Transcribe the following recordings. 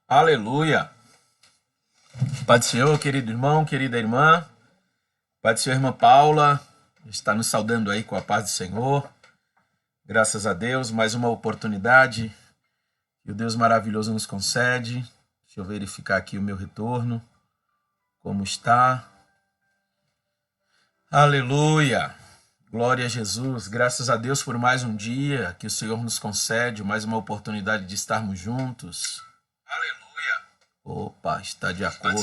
Aleluia! Pai do Senhor, querido irmão, querida irmã. Pai do Senhor, irmã Paula, está nos saudando aí com a paz do Senhor. Graças a Deus, mais uma oportunidade que o Deus maravilhoso nos concede. Deixa eu verificar aqui o meu retorno. Como está? Aleluia! Glória a Jesus. Graças a Deus por mais um dia que o Senhor nos concede, mais uma oportunidade de estarmos juntos. Opa, está de acordo.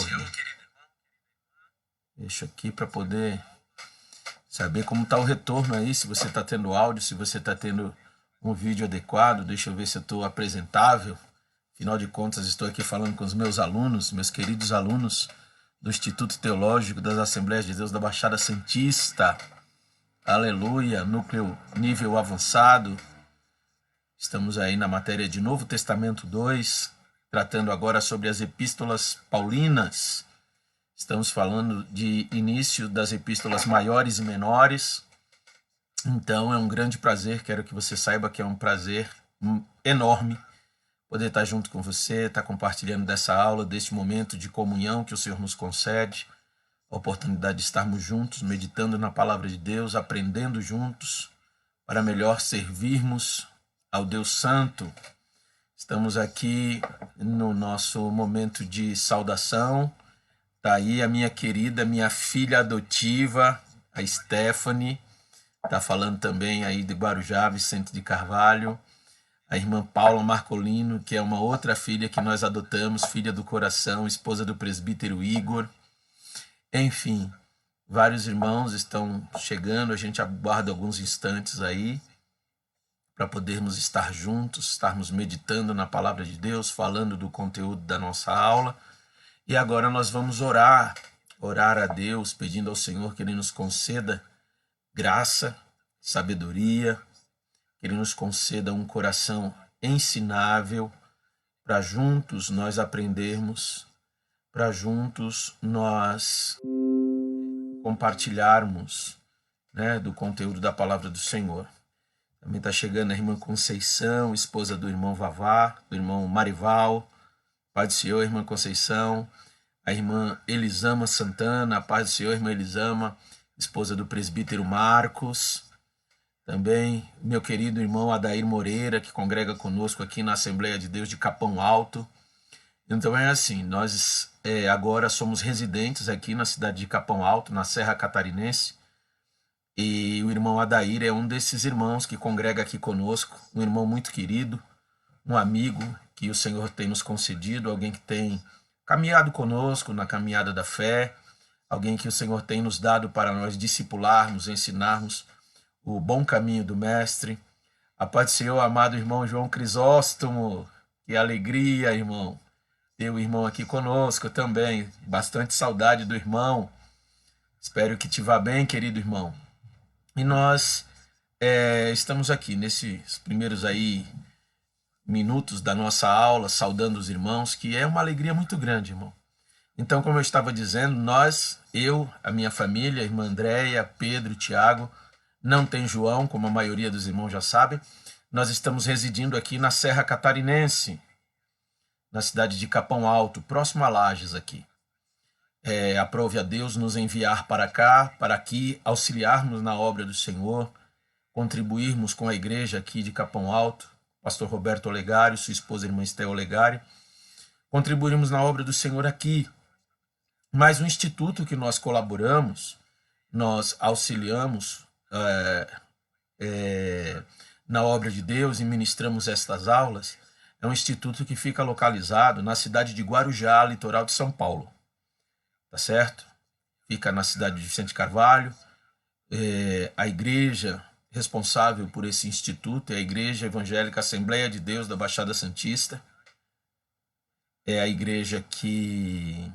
Deixa aqui para poder saber como está o retorno aí, se você está tendo áudio, se você está tendo um vídeo adequado. Deixa eu ver se eu estou apresentável. Afinal de contas, estou aqui falando com os meus alunos, meus queridos alunos do Instituto Teológico das Assembleias de Deus da Baixada Santista. Aleluia, núcleo nível avançado. Estamos aí na matéria de Novo Testamento 2, tratando agora sobre as epístolas paulinas. Estamos falando de início das epístolas maiores e menores. Então é um grande prazer, quero que você saiba que é um prazer enorme poder estar junto com você, estar compartilhando dessa aula, deste momento de comunhão que o Senhor nos concede, a oportunidade de estarmos juntos, meditando na palavra de Deus, aprendendo juntos, para melhor servirmos ao Deus Santo. Estamos aqui no nosso momento de saudação. Está aí a minha querida, minha filha adotiva, a Stephanie. Está falando também aí de Guarujá, Vicente de Carvalho. A irmã Paula Marcolino, que é uma outra filha que nós adotamos, filha do coração, esposa do presbítero Igor. Enfim, vários irmãos estão chegando, a gente aguarda alguns instantes aí para podermos estar juntos, estarmos meditando na palavra de Deus, falando do conteúdo da nossa aula. E agora nós vamos orar a Deus, pedindo ao Senhor que Ele nos conceda graça, sabedoria, que Ele nos conceda um coração ensinável, para juntos nós aprendermos, para juntos nós compartilharmos, do conteúdo da palavra do Senhor. Também está chegando a irmã Conceição, esposa do irmão Vavá, do irmão Marival. Paz do Senhor, irmã Conceição. A irmã Elisama Santana, a paz do Senhor, irmã Elisama, esposa do presbítero Marcos. Também meu querido irmão Adair Moreira, que congrega conosco aqui na Assembleia de Deus de Capão Alto. Então é assim, nós agora somos residentes aqui na cidade de Capão Alto, na Serra Catarinense. E o irmão Adair é um desses irmãos que congrega aqui conosco, um irmão muito querido, um amigo que o Senhor tem nos concedido, alguém que tem caminhado conosco na caminhada da fé, alguém que o Senhor tem nos dado para nós discipularmos, ensinarmos o bom caminho do Mestre. A paz do Senhor, amado irmão João Crisóstomo, que alegria, irmão, ter o irmão aqui conosco também, bastante saudade do irmão, espero que te vá bem, querido irmão. E nós estamos aqui nesses primeiros aí minutos da nossa aula, saudando os irmãos, que é uma alegria muito grande, irmão. Então, como eu estava dizendo, a minha família, a irmã Andréia, Pedro, Tiago, não tem João, como a maioria dos irmãos já sabe, nós estamos residindo aqui na Serra Catarinense, na cidade de Capão Alto, próximo a Lages aqui. Aprove a Deus nos enviar para cá, para aqui auxiliarmos na obra do Senhor, contribuirmos com a igreja aqui de Capão Alto, pastor Roberto Olegário, sua esposa irmã Esté Olegário, contribuímos na obra do Senhor aqui. Mas o instituto que nós colaboramos, nós auxiliamos na obra de Deus e ministramos estas aulas, é um instituto que fica localizado na cidade de Guarujá, litoral de São Paulo. Tá certo? Fica na cidade de Vicente Carvalho. A igreja responsável por esse instituto é a Igreja Evangélica Assembleia de Deus da Baixada Santista. É a igreja que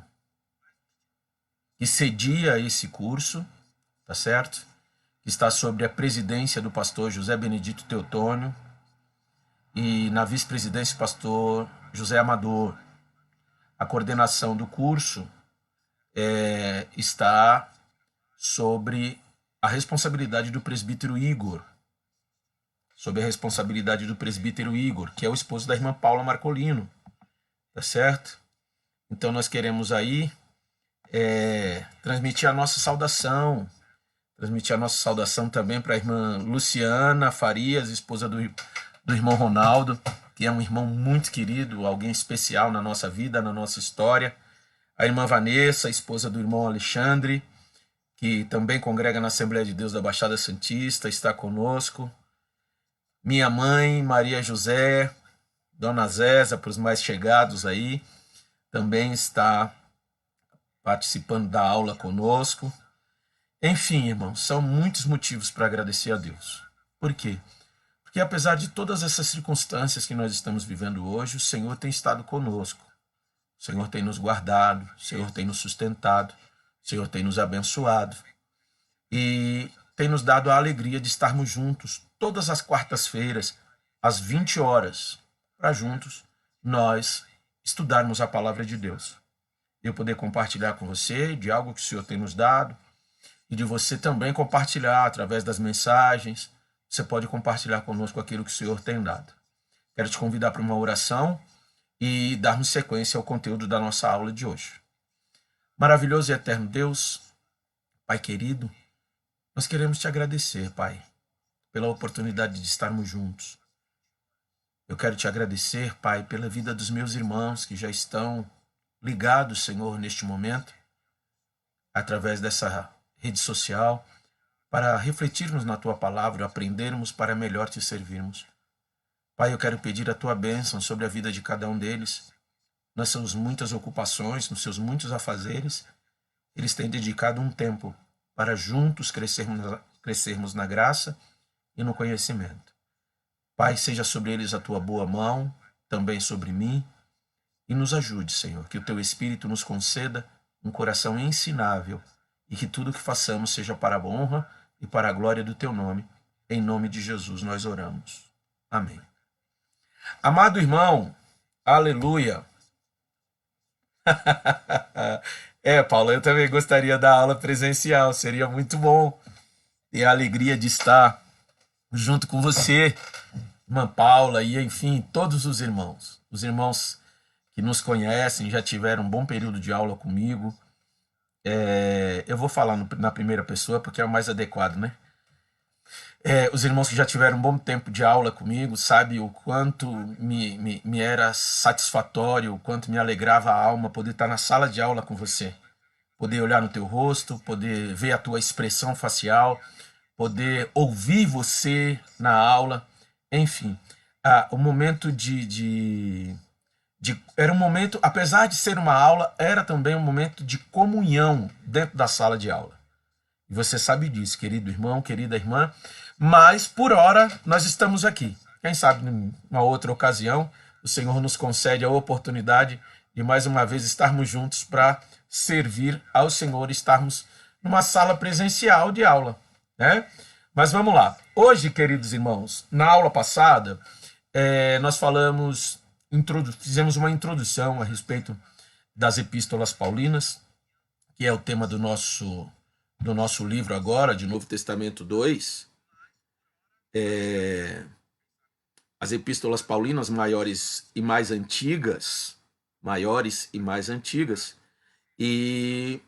cedia esse curso, tá certo? Que está sob a presidência do pastor José Benedito Teotônio e na vice-presidência do pastor José Amador. A coordenação do curso está sobre a responsabilidade do presbítero Igor, que é o esposo da irmã Paula Marcolino. tá certo? Então nós queremos aí transmitir a nossa saudação, também para a irmã Luciana Farias, esposa do irmão Ronaldo, que é um irmão muito querido, alguém especial na nossa vida, na nossa história. A irmã Vanessa, esposa do irmão Alexandre, que também congrega na Assembleia de Deus da Baixada Santista, está conosco. Minha mãe, Maria José, Dona Zéza, para os mais chegados aí, também está participando da aula conosco. Enfim, irmãos, são muitos motivos para agradecer a Deus. Por quê? Porque apesar de todas essas circunstâncias que nós estamos vivendo hoje, o Senhor tem estado conosco. O Senhor tem nos guardado, o Senhor tem nos sustentado, o Senhor tem nos abençoado e tem nos dado a alegria de estarmos juntos todas as quartas-feiras, às 20 horas, para juntos nós estudarmos a palavra de Deus. Eu poder compartilhar com você de algo que o Senhor tem nos dado e de você também compartilhar através das mensagens. Você pode compartilhar conosco aquilo que o Senhor tem dado. Quero te convidar para uma oração e darmos sequência ao conteúdo da nossa aula de hoje. Maravilhoso e eterno Deus, Pai querido, nós queremos te agradecer, Pai, pela oportunidade de estarmos juntos. Eu quero te agradecer, Pai, pela vida dos meus irmãos que já estão ligados, Senhor, neste momento, através dessa rede social, para refletirmos na Tua palavra, aprendermos para melhor Te servirmos. Pai, eu quero pedir a Tua bênção sobre a vida de cada um deles. Nas suas muitas ocupações, nos seus muitos afazeres, eles têm dedicado um tempo para juntos crescermos na graça e no conhecimento. Pai, seja sobre eles a Tua boa mão, também sobre mim, e nos ajude, Senhor, que o Teu Espírito nos conceda um coração ensinável e que tudo que façamos seja para a honra e para a glória do Teu nome. Em nome de Jesus nós oramos. Amém. Amado irmão, aleluia. Paulo, eu também gostaria da aula presencial, seria muito bom ter a alegria de estar junto com você, irmã Paula, e enfim, todos os irmãos que nos conhecem, já tiveram um bom período de aula comigo. Eu vou falar na primeira pessoa porque é o mais adequado, né? Os irmãos que já tiveram um bom tempo de aula comigo, sabe o quanto me era satisfatório, o quanto me alegrava a alma poder estar na sala de aula com você, poder olhar no teu rosto, poder ver a tua expressão facial, poder ouvir você na aula, enfim, o momento era um momento, apesar de ser uma aula, era também um momento de comunhão dentro da sala de aula. E você sabe disso, querido irmão, querida irmã, mas por hora nós estamos aqui. Quem sabe numa outra ocasião o Senhor nos concede a oportunidade de mais uma vez estarmos juntos para servir ao Senhor, estarmos numa sala presencial de aula, né? Mas vamos lá. Hoje, queridos irmãos, na aula passada, nós fizemos uma introdução a respeito das epístolas paulinas, que é o tema do nosso livro agora, de Novo Testamento 2, as epístolas paulinas maiores e mais antigas, e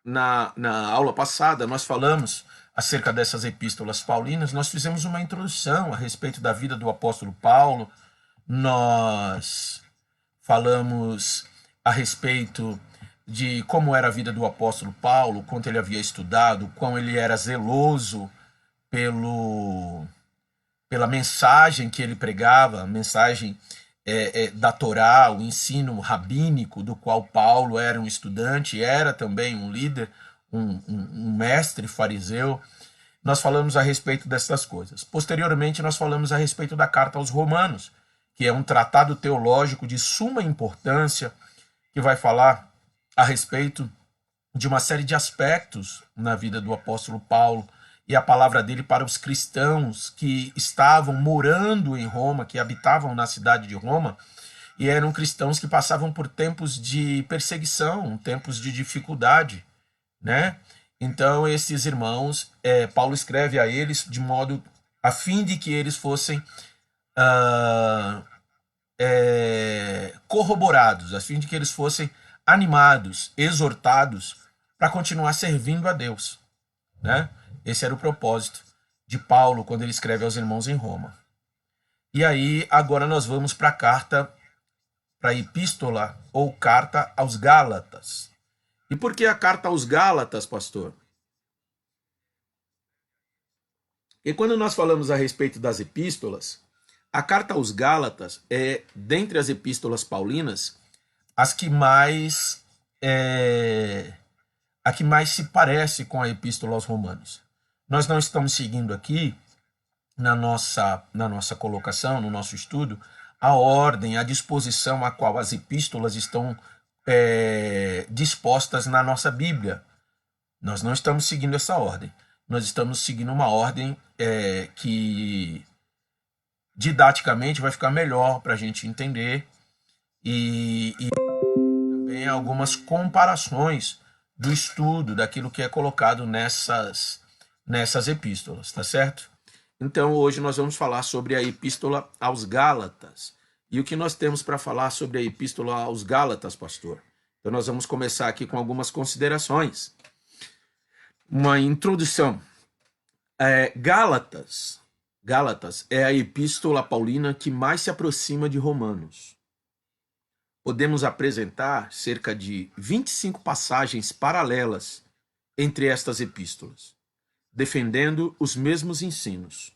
na aula passada nós falamos acerca dessas epístolas paulinas, nós fizemos uma introdução a respeito da vida do apóstolo Paulo, nós falamos a respeito de como era a vida do apóstolo Paulo, quanto ele havia estudado, quão ele era zeloso pela mensagem que ele pregava, a mensagem da Torá, o ensino rabínico do qual Paulo era um estudante, era também um líder, um mestre fariseu. Nós falamos a respeito dessas coisas. Posteriormente, nós falamos a respeito da carta aos Romanos, que é um tratado teológico de suma importância, que vai falar a respeito de uma série de aspectos na vida do apóstolo Paulo e a palavra dele para os cristãos que estavam morando em Roma, que habitavam na cidade de Roma, e eram cristãos que passavam por tempos de perseguição, tempos de dificuldade, né? Então, esses irmãos, Paulo escreve a eles de modo a fim de que eles fossem corroborados, a fim de que eles fossem animados, exortados para continuar servindo a Deus, né? Esse era o propósito de Paulo quando ele escreve aos irmãos em Roma. E aí, agora nós vamos para a carta, para a epístola ou carta aos Gálatas. E por que a carta aos Gálatas, pastor? E quando nós falamos a respeito das epístolas, a carta aos Gálatas é, dentre as epístolas paulinas, as que mais a que mais se parece com a epístola aos Romanos. Nós não estamos seguindo aqui, na nossa colocação, no nosso estudo, a ordem, a disposição a qual as epístolas estão dispostas na nossa Bíblia. Nós não estamos seguindo essa ordem. Nós estamos seguindo uma ordem que didaticamente vai ficar melhor para a gente entender e também algumas comparações do estudo daquilo que é colocado nessas epístolas, tá certo? Então hoje nós vamos falar sobre a epístola aos Gálatas. E o que nós temos para falar sobre a epístola aos Gálatas, pastor? Então nós vamos começar aqui com algumas considerações. Uma introdução. Gálatas é a epístola paulina que mais se aproxima de Romanos. Podemos apresentar cerca de 25 passagens paralelas entre estas epístolas, defendendo os mesmos ensinos.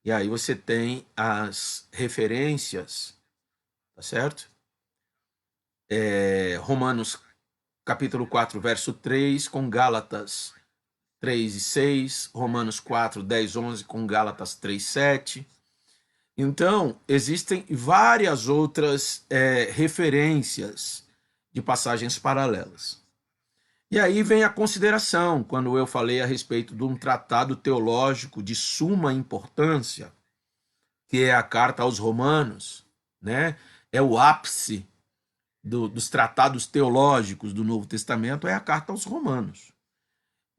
E aí você tem as referências, tá certo? Romanos capítulo 4, verso 3, com Gálatas 3 e 6, Romanos 4, 10, 11, com Gálatas 3, 7. Então, existem várias outras referências de passagens paralelas. E aí vem a consideração, quando eu falei a respeito de um tratado teológico de suma importância, que é a carta aos Romanos, né? É o ápice dos tratados teológicos do Novo Testamento, é a carta aos Romanos.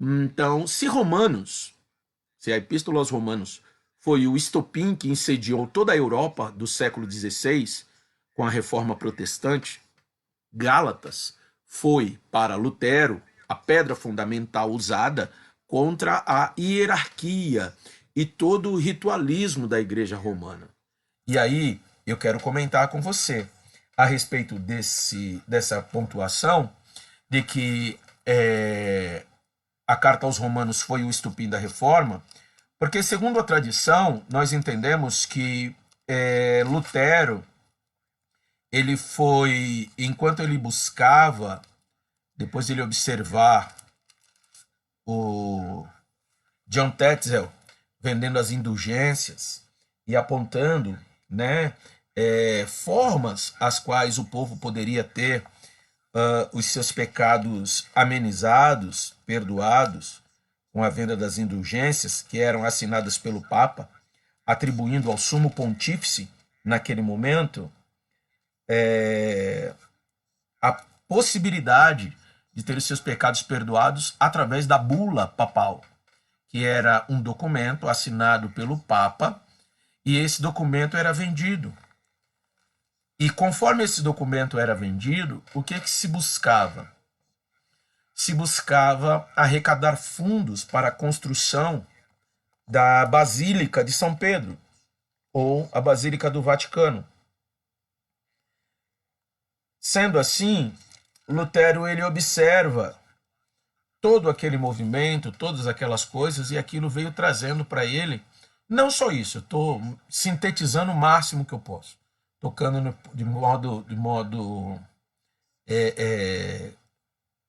Então, se a epístola aos Romanos foi o estopim que incendiou toda a Europa do século XVI, com a reforma protestante, Gálatas foi, para Lutero, a pedra fundamental usada contra a hierarquia e todo o ritualismo da Igreja Romana. E aí eu quero comentar com você a respeito dessa pontuação de que a carta aos Romanos foi o estupim da reforma, porque, segundo a tradição, nós entendemos que Lutero, ele foi, enquanto ele buscava, depois de ele observar o John Tetzel vendendo as indulgências e apontando, né, formas as quais o povo poderia ter os seus pecados amenizados, perdoados, com a venda das indulgências, que eram assinadas pelo Papa, atribuindo ao sumo pontífice, naquele momento, a possibilidade de ter os seus pecados perdoados através da bula papal, que era um documento assinado pelo Papa, e esse documento era vendido. E conforme esse documento era vendido, o que se buscava? Se buscava arrecadar fundos para a construção da Basílica de São Pedro, ou a Basílica do Vaticano. Sendo assim, Lutero ele observa todo aquele movimento, todas aquelas coisas, e aquilo veio trazendo para ele, não só isso, eu estou sintetizando o máximo que eu posso, tocando de modo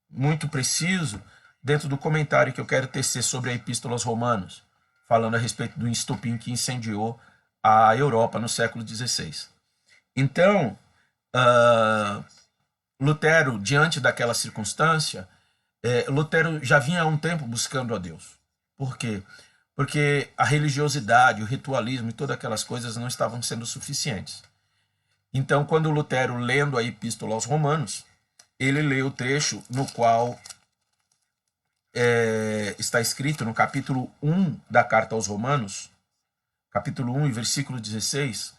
muito preciso dentro do comentário que eu quero tecer sobre a Epístola aos Romanos, falando a respeito do estopim que incendiou a Europa no século XVI. Então, Lutero, diante daquela circunstância, Lutero já vinha há um tempo buscando a Deus. Por quê? Porque a religiosidade, o ritualismo e todas aquelas coisas não estavam sendo suficientes. Então, quando Lutero, lendo a Epístola aos Romanos, ele lê o trecho no qual está escrito no capítulo 1 da Carta aos Romanos, capítulo 1 e versículo 16,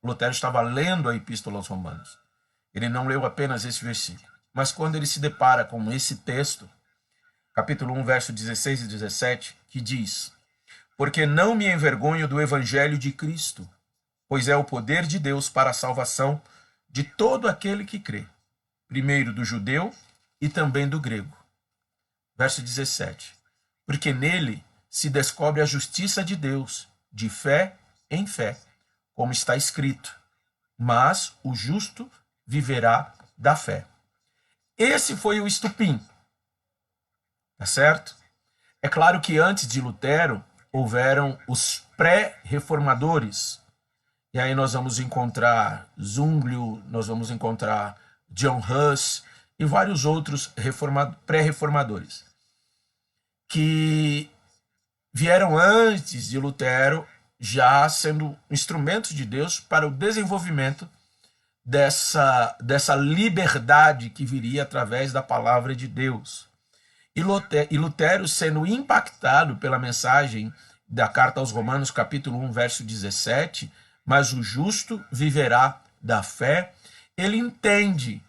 Lutero estava lendo a Epístola aos Romanos. Ele não leu apenas esse versículo. Mas quando ele se depara com esse texto, capítulo 1, verso 16 e 17, que diz: porque não me envergonho do evangelho de Cristo, pois é o poder de Deus para a salvação de todo aquele que crê, primeiro do judeu e também do grego. Verso 17. Porque nele se descobre a justiça de Deus, de fé em fé, como está escrito: mas o justo viverá da fé. Esse foi o estupim, tá certo? É claro que antes de Lutero houveram os pré-reformadores. E aí nós vamos encontrar Zwinglio, nós vamos encontrar John Huss e vários outros pré-reformadores que vieram antes de Lutero, já sendo instrumentos de Deus para o desenvolvimento dessa liberdade que viria através da palavra de Deus. E Lutero, sendo impactado pela mensagem da carta aos Romanos, capítulo 1, verso 17, mas o justo viverá da fé, ele entende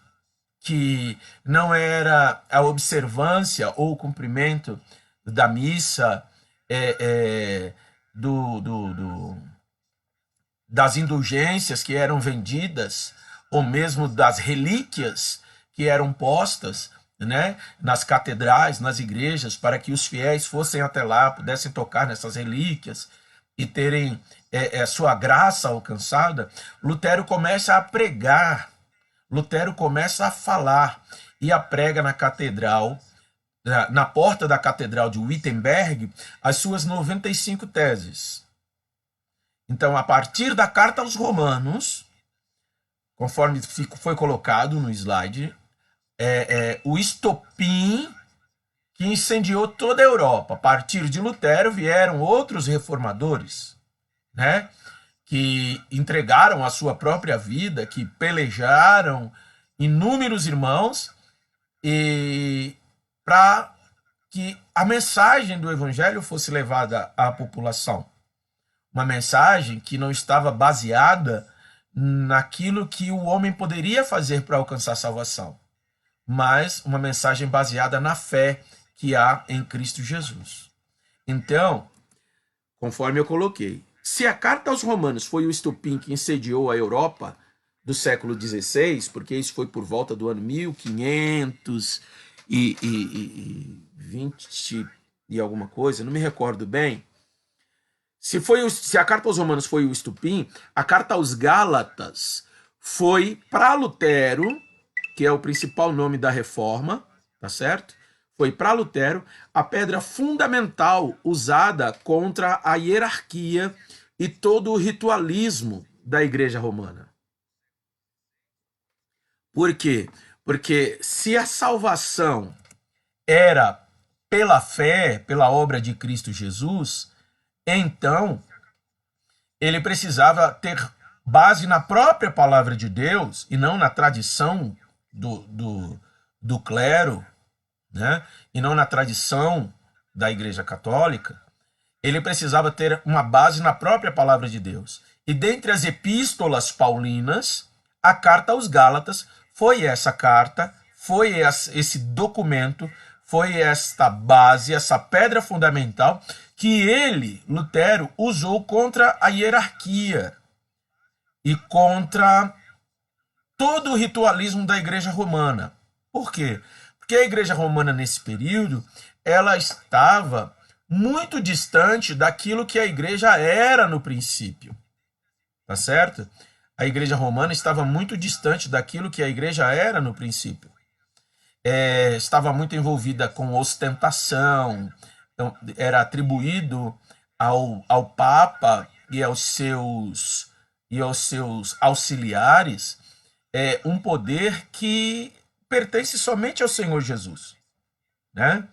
que não era a observância ou o cumprimento da missa, das indulgências que eram vendidas, ou mesmo das relíquias que eram postas, né, nas catedrais, nas igrejas, para que os fiéis fossem até lá, pudessem tocar nessas relíquias e terem sua graça alcançada. Lutero começa a pregar, Lutero começa a falar e a prega na catedral, na porta da catedral de Wittenberg, as suas 95 teses. Então, a partir da carta aos Romanos, conforme foi colocado no slide, o estopim que incendiou toda a Europa. A partir de Lutero vieram outros reformadores, né, que entregaram a sua própria vida, que pelejaram inúmeros irmãos e para que a mensagem do evangelho fosse levada à população. Uma mensagem que não estava baseada naquilo que o homem poderia fazer para alcançar a salvação, mas uma mensagem baseada na fé que há em Cristo Jesus. Então, conforme eu coloquei, se a carta aos Romanos foi o estopim que incendiou a Europa do século XVI, porque isso foi por volta do ano 1520 e alguma coisa, não me recordo bem. Se a carta aos Romanos foi o estopim, a carta aos Gálatas foi para Lutero, que é o principal nome da reforma, tá certo? Foi para Lutero a pedra fundamental usada contra a hierarquia e todo o ritualismo da Igreja Romana. Por quê? Porque se a salvação era pela fé, pela obra de Cristo Jesus, então ele precisava ter base na própria palavra de Deus e não na tradição do clero, né? E não na tradição da Igreja Católica. Ele precisava ter uma base na própria palavra de Deus. E dentre as epístolas paulinas, a carta aos Gálatas foi essa carta, foi esse documento, foi esta base, essa pedra fundamental que ele, Lutero, usou contra a hierarquia e contra todo o ritualismo da Igreja Romana. Por quê? Porque a Igreja Romana, nesse período, ela estava muito distante daquilo que a Igreja era no princípio. Tá certo? A Igreja Romana estava muito distante daquilo que a Igreja era no princípio. Estava muito envolvida com ostentação, então, era atribuído ao Papa e aos seus auxiliares um poder que pertence somente ao Senhor Jesus, né?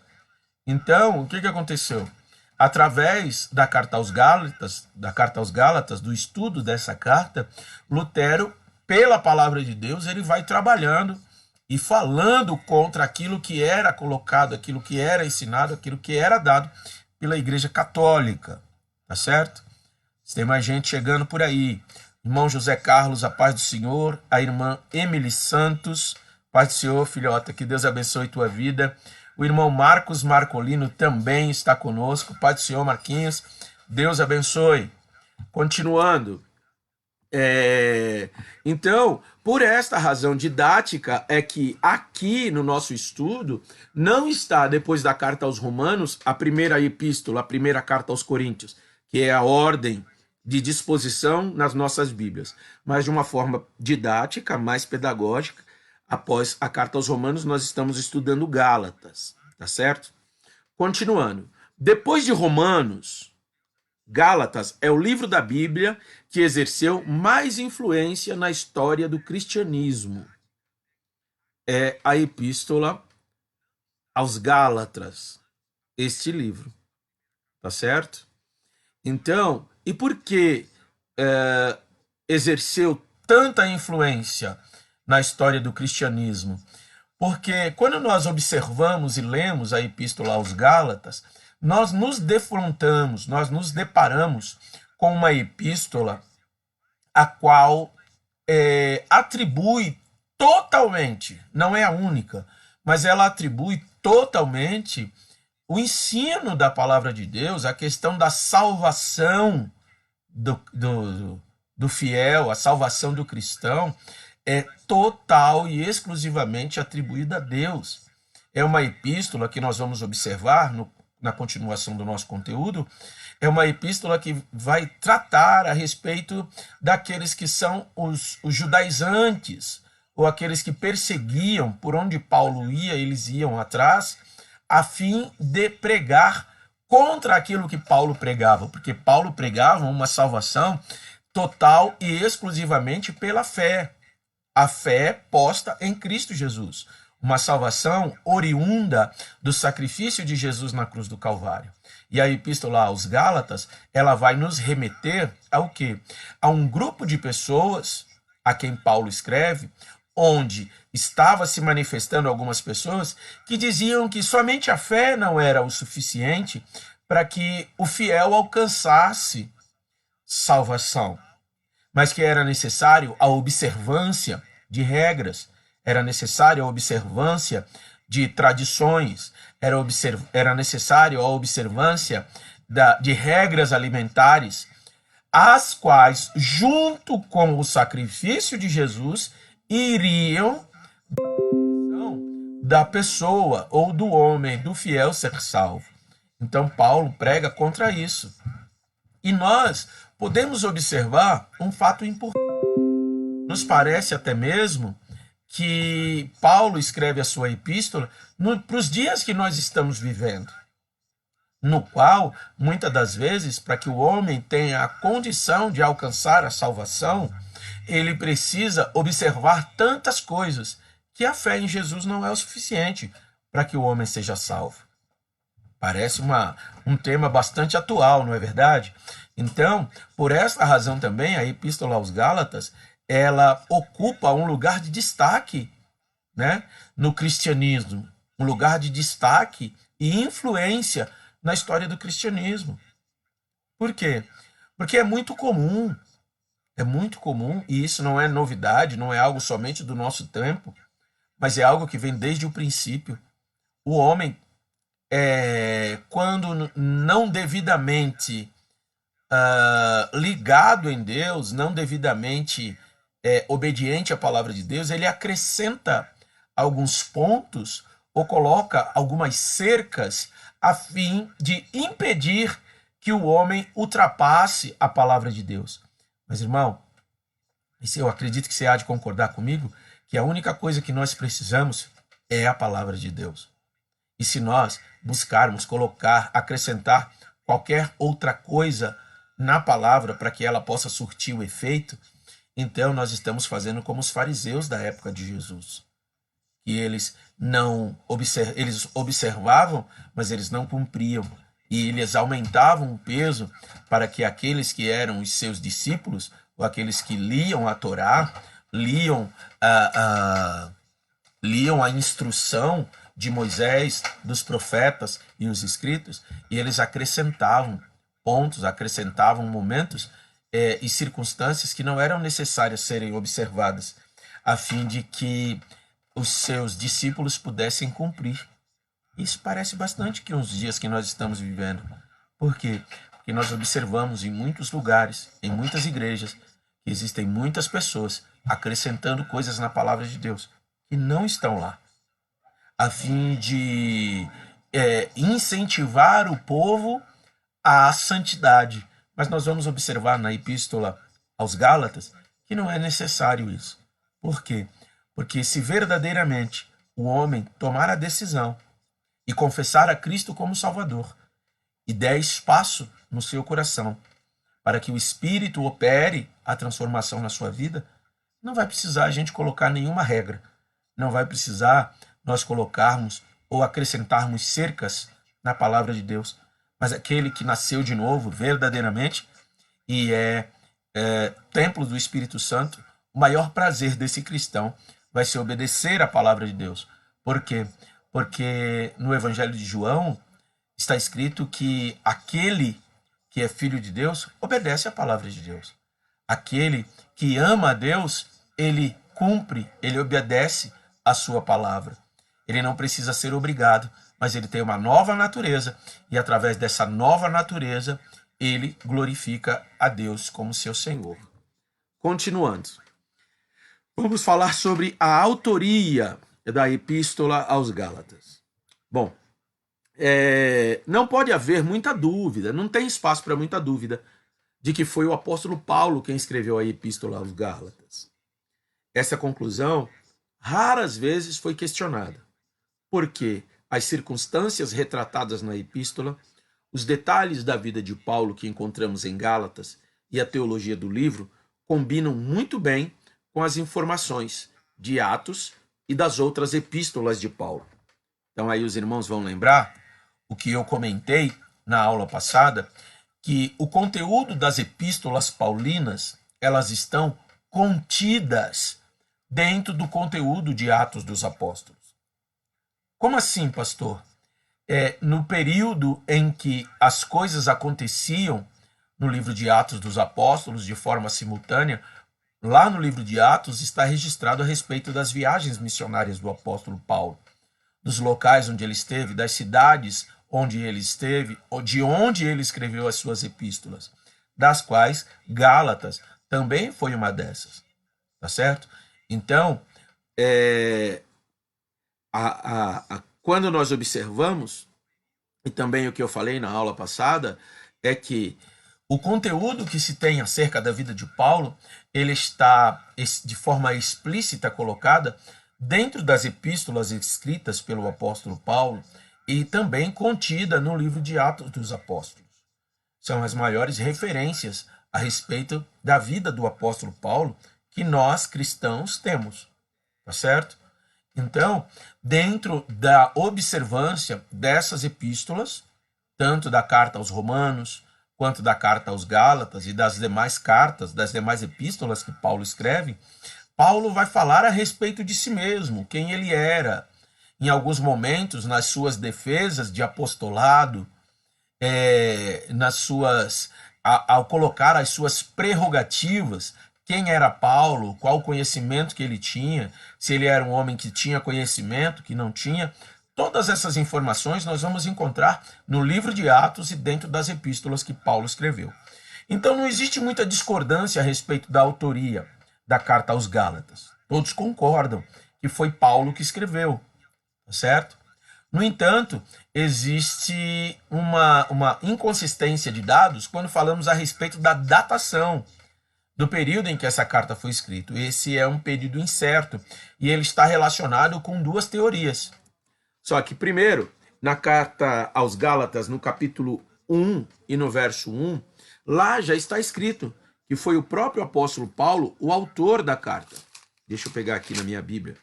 Então, o que aconteceu? Através da carta aos Gálatas, do estudo dessa carta, Lutero, pela palavra de Deus, ele vai trabalhando e falando contra aquilo que era colocado, aquilo que era ensinado, aquilo que era dado pela Igreja Católica, tá certo? Tem mais gente chegando por aí. Irmão José Carlos, a paz do Senhor. A irmã Emily Santos, paz do Senhor, filhota, que Deus abençoe tua vida. O irmão Marcos Marcolino também está conosco. Paz do Senhor, Marquinhos. Deus abençoe. Continuando. Então, por esta razão didática é que aqui no nosso estudo não está, depois da carta aos Romanos, a primeira epístola, a primeira carta aos Coríntios, que é a ordem de disposição nas nossas Bíblias, mas de uma forma didática, mais pedagógica. Após a carta aos Romanos, nós estamos estudando Gálatas, tá certo? Continuando. Depois de Romanos, Gálatas é o livro da Bíblia que exerceu mais influência na história do cristianismo. É a epístola aos Gálatas, este livro, tá certo? Então, e por que exerceu tanta influência na história do cristianismo? Porque quando nós observamos e lemos a epístola aos Gálatas, nós nos defrontamos, nós nos deparamos com uma epístola a qual atribui totalmente, não é a única, mas ela atribui totalmente o ensino da palavra de Deus, a questão da salvação do fiel, a salvação do cristão, é total e exclusivamente atribuída a Deus. É uma epístola que nós vamos observar na continuação do nosso conteúdo, é uma epístola que vai tratar a respeito daqueles que são os judaizantes, ou aqueles que perseguiam, por onde Paulo ia, eles iam atrás, a fim de pregar contra aquilo que Paulo pregava, porque Paulo pregava uma salvação total e exclusivamente pela fé. A fé posta em Cristo Jesus. Uma salvação oriunda do sacrifício de Jesus na cruz do Calvário. E a epístola aos Gálatas, ela vai nos remeter ao quê? A um grupo de pessoas a quem Paulo escreve, onde estava se manifestando algumas pessoas que diziam que somente a fé não era o suficiente para que o fiel alcançasse salvação, mas que era necessário a observância de regras, era necessário a observância de tradições, era necessário a observância de regras alimentares, as quais, junto com o sacrifício de Jesus, iriam da pessoa ou do homem, do fiel ser salvo. Então Paulo prega contra isso. E nós podemos observar um fato importante. Nos parece até mesmo que Paulo escreve a sua epístola para os dias que nós estamos vivendo, no qual, muitas das vezes, para que o homem tenha a condição de alcançar a salvação, ele precisa observar tantas coisas que a fé em Jesus não é o suficiente para que o homem seja salvo. Parece um tema bastante atual, não é verdade? Então, por esta razão também, a Epístola aos Gálatas, ela ocupa um lugar de destaque, né, no cristianismo, um lugar de destaque e influência na história do cristianismo. Por quê? Porque é muito comum, e isso não é novidade, não é algo somente do nosso tempo, mas é algo que vem desde o princípio. O homem, quando não devidamente ligado em Deus, não devidamente obediente à palavra de Deus, ele acrescenta alguns pontos ou coloca algumas cercas a fim de impedir que o homem ultrapasse a palavra de Deus. Mas, irmão, eu acredito que você há de concordar comigo que a única coisa que nós precisamos é a palavra de Deus. E se nós buscarmos colocar, acrescentar qualquer outra coisa na palavra para que ela possa surtir o efeito, então nós estamos fazendo como os fariseus da época de Jesus. Que eles eles observavam, mas eles não cumpriam. E eles aumentavam o peso para que aqueles que eram os seus discípulos, ou aqueles que liam a Torá, liam a instrução de Moisés, dos profetas e os escritos, e eles acrescentavam pontos, acrescentavam momentos e circunstâncias que não eram necessárias serem observadas, a fim de que os seus discípulos pudessem cumprir. Isso parece bastante que os dias que nós estamos vivendo. Por quê? Porque nós observamos em muitos lugares, em muitas igrejas, que existem muitas pessoas acrescentando coisas na palavra de Deus que não estão lá, a fim de incentivar o povo à santidade. Mas nós vamos observar na epístola aos Gálatas que não é necessário isso. Por quê? Porque se verdadeiramente o homem tomar a decisão e confessar a Cristo como Salvador e der espaço no seu coração para que o Espírito opere a transformação na sua vida, não vai precisar a gente colocar nenhuma regra, não vai precisar nós colocarmos ou acrescentarmos cercas na palavra de Deus, mas aquele que nasceu de novo verdadeiramente e é templo do Espírito Santo, o maior prazer desse cristão vai ser obedecer à palavra de Deus. Por quê? Porque no Evangelho de João está escrito que aquele que é filho de Deus obedece à palavra de Deus. Aquele que ama a Deus, ele cumpre, ele obedece à sua palavra. Ele não precisa ser obrigado, mas ele tem uma nova natureza e através dessa nova natureza ele glorifica a Deus como seu Senhor. Continuando. Vamos falar sobre a autoria da epístola aos Gálatas. Bom, não pode haver muita dúvida, não tem espaço para muita dúvida de que foi o apóstolo Paulo quem escreveu a epístola aos Gálatas. Essa conclusão raras vezes foi questionada, porque as circunstâncias retratadas na epístola, os detalhes da vida de Paulo que encontramos em Gálatas e a teologia do livro combinam muito bem com as informações de Atos e das outras epístolas de Paulo. Então aí os irmãos vão lembrar o que eu comentei na aula passada, que o conteúdo das epístolas paulinas, elas estão contidas dentro do conteúdo de Atos dos Apóstolos. Como assim, pastor? No período em que as coisas aconteciam no livro de Atos dos Apóstolos de forma simultânea, lá no livro de Atos está registrado a respeito das viagens missionárias do apóstolo Paulo, dos locais onde ele esteve, das cidades onde ele esteve, de onde ele escreveu as suas epístolas, das quais Gálatas também foi uma dessas, tá certo? Então, quando nós observamos, e também o que eu falei na aula passada, é que o conteúdo que se tem acerca da vida de Paulo, ele está de forma explícita colocada dentro das epístolas escritas pelo apóstolo Paulo e também contida no livro de Atos dos Apóstolos. São as maiores referências a respeito da vida do apóstolo Paulo que nós cristãos temos, tá certo? Então, dentro da observância dessas epístolas, tanto da carta aos Romanos, quanto da carta aos Gálatas e das demais cartas, das demais epístolas que Paulo escreve, Paulo vai falar a respeito de si mesmo, quem ele era. Em alguns momentos, nas suas defesas de apostolado, ao colocar as suas prerrogativas, quem era Paulo, qual o conhecimento que ele tinha, se ele era um homem que tinha conhecimento, que não tinha. Todas essas informações nós vamos encontrar no livro de Atos e dentro das epístolas que Paulo escreveu. Então não existe muita discordância a respeito da autoria da carta aos Gálatas. Todos concordam que foi Paulo que escreveu, certo? No entanto, existe uma inconsistência de dados quando falamos a respeito da datação do período em que essa carta foi escrita. Esse é um período incerto e ele está relacionado com duas teorias. Só que, primeiro, na carta aos Gálatas, no capítulo 1 e no verso 1, lá já está escrito que foi o próprio apóstolo Paulo o autor da carta. Deixa eu pegar aqui na minha Bíblia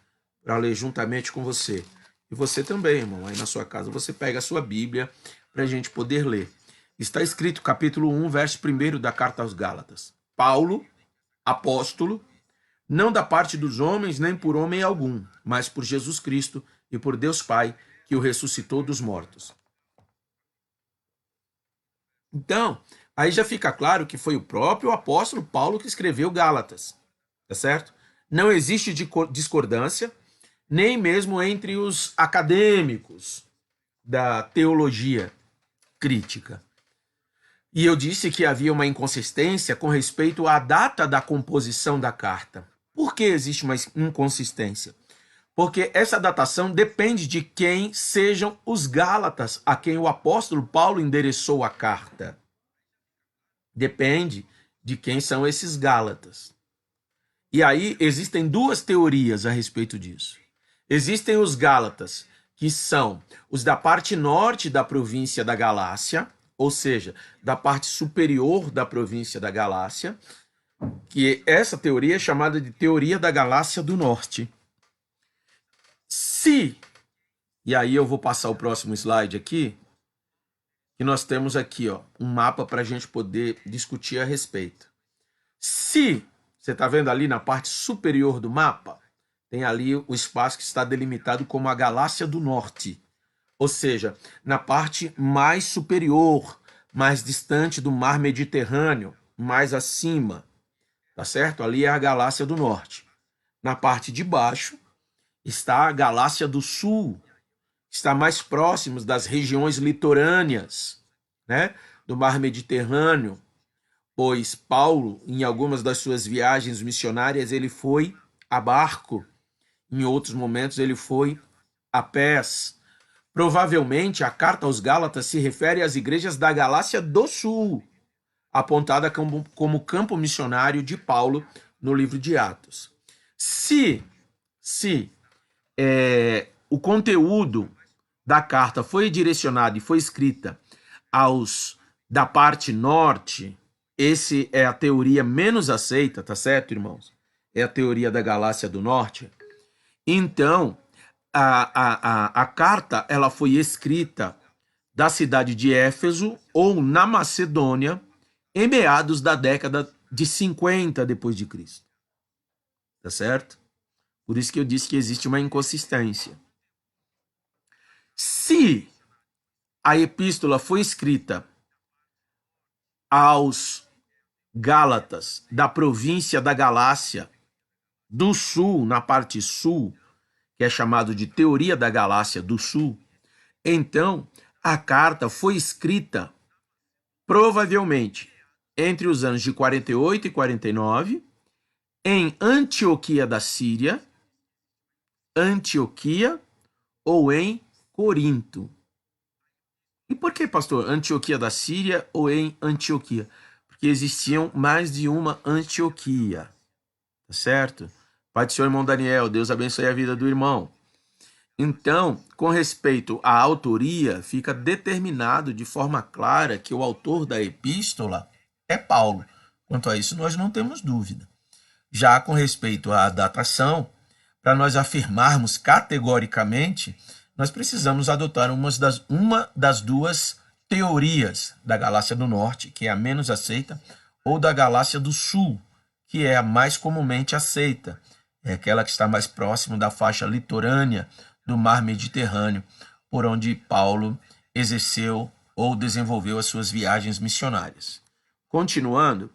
para ler juntamente com você. E você também, irmão, aí na sua casa você pega a sua Bíblia para a gente poder ler. Está escrito, capítulo 1, verso 1 da carta aos Gálatas. Paulo, apóstolo, não da parte dos homens, nem por homem algum, mas por Jesus Cristo e por Deus Pai, que o ressuscitou dos mortos. Então, Aí já fica claro que foi o próprio apóstolo Paulo que escreveu Gálatas, tá certo? Não existe discordância, nem mesmo entre os acadêmicos da teologia crítica. E eu disse que havia uma inconsistência com respeito à data da composição da carta. Por que existe uma inconsistência? Porque essa datação depende de quem sejam os Gálatas a quem o apóstolo Paulo endereçou a carta. Depende de quem são esses Gálatas. E aí existem duas teorias a respeito disso. Existem os Gálatas, que são os da parte norte da província da Galácia, ou seja, da parte superior da província da Galácia, que essa teoria é chamada de teoria da Galácia do Norte. E aí eu vou passar o próximo slide aqui, que nós temos aqui um mapa para a gente poder discutir a respeito. Se você está vendo ali na parte superior do mapa, tem ali o espaço que está delimitado como a Galácia do Norte, ou seja, na parte mais superior, mais distante do mar Mediterrâneo, mais acima, tá certo? Ali é a Galácia do Norte. Na parte de baixo está a Galácia do Sul, está mais próximos das regiões litorâneas, né, do mar Mediterrâneo, pois Paulo, em algumas das suas viagens missionárias, ele foi a barco, em outros momentos ele foi a pés. Provavelmente a carta aos Gálatas se refere às igrejas da Galácia do Sul, apontada como campo missionário de Paulo no livro de Atos. Se o conteúdo da carta foi direcionado e foi escrita aos da parte norte, esse é a teoria menos aceita, tá certo, irmãos? É a teoria da Galácia do Norte. Então, a carta ela foi escrita da cidade de Éfeso ou na Macedônia em meados da década de 50 depois de Cristo. Tá certo? Por isso que eu disse que existe uma inconsistência. Se a epístola foi escrita aos Gálatas da província da Galácia do Sul, na parte sul, que é chamado de Teoria da Galácia do Sul, então a carta foi escrita provavelmente entre os anos de 48 e 49 em Antioquia da Síria, Antioquia ou em Corinto. E por que, pastor, Antioquia da Síria ou em Antioquia? Porque existiam mais de uma Antioquia, tá certo? Pai do Senhor, irmão Daniel, Deus abençoe a vida do irmão. Então, com respeito à autoria, fica determinado de forma clara que o autor da epístola é Paulo. Quanto a isso, nós não temos dúvida. Já com respeito à datação, para nós afirmarmos categoricamente, nós precisamos adotar uma das duas teorias da Galácia do Norte, que é a menos aceita, ou da Galácia do Sul, que é a mais comumente aceita. É aquela que está mais próximo da faixa litorânea do mar Mediterrâneo, por onde Paulo exerceu ou desenvolveu as suas viagens missionárias. Continuando,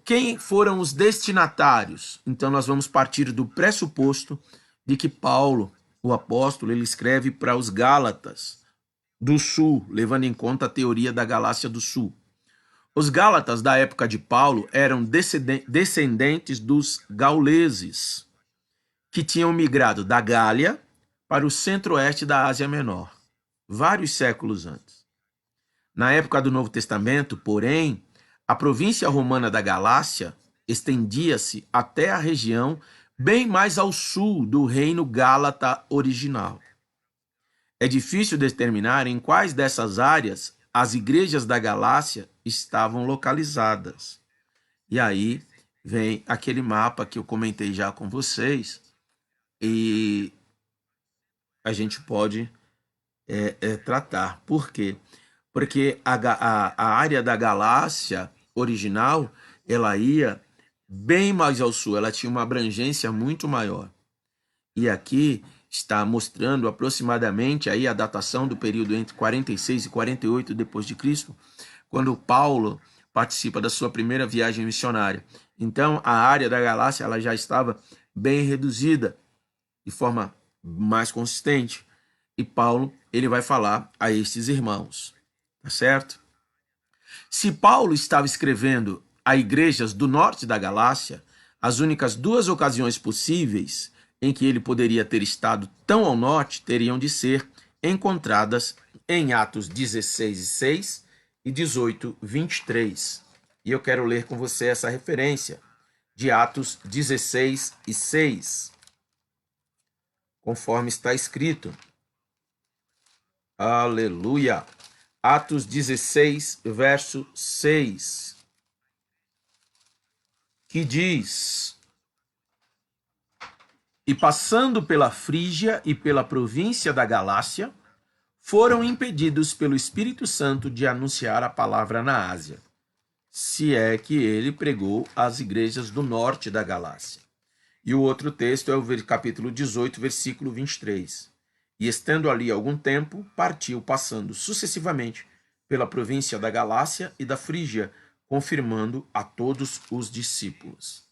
quem foram os destinatários? Então nós vamos partir do pressuposto de que Paulo, o apóstolo, ele escreve para os Gálatas do Sul, levando em conta a teoria da Galácia do Sul. Os Gálatas da época de Paulo eram descendentes dos gauleses, que tinham migrado da Gália para o centro-oeste da Ásia Menor, vários séculos antes. Na época do Novo Testamento, porém, a província romana da Galácia estendia-se até a região bem mais ao sul do reino gálata original. É difícil determinar em quais dessas áreas as igrejas da Galácia estavam localizadas. E aí vem aquele mapa que eu comentei já com vocês, e a gente pode tratar. Por quê? Porque a área da Galácia original, ela ia bem mais ao sul, ela tinha uma abrangência muito maior. E aqui está mostrando aproximadamente aí a datação do período entre 46 e 48 depois de Cristo, quando Paulo participa da sua primeira viagem missionária. Então, a área da Galácia ela já estava bem reduzida, de forma mais consistente. E Paulo ele vai falar a estes irmãos, tá certo? Se Paulo estava escrevendo a igrejas do norte da Galácia, as únicas duas ocasiões possíveis em que ele poderia ter estado tão ao norte teriam de ser encontradas em Atos 16:6 e 18:23. E eu quero ler com você essa referência de Atos 16:6, conforme está escrito. Aleluia! Atos 16, verso 6, que diz: E passando pela Frígia e pela província da Galácia, foram impedidos pelo Espírito Santo de anunciar a palavra na Ásia, se é que ele pregou às igrejas do norte da Galácia. E o outro texto é o capítulo 18, versículo 23. E estando ali algum tempo, partiu, passando sucessivamente pela província da Galácia e da Frígia, confirmando a todos os discípulos.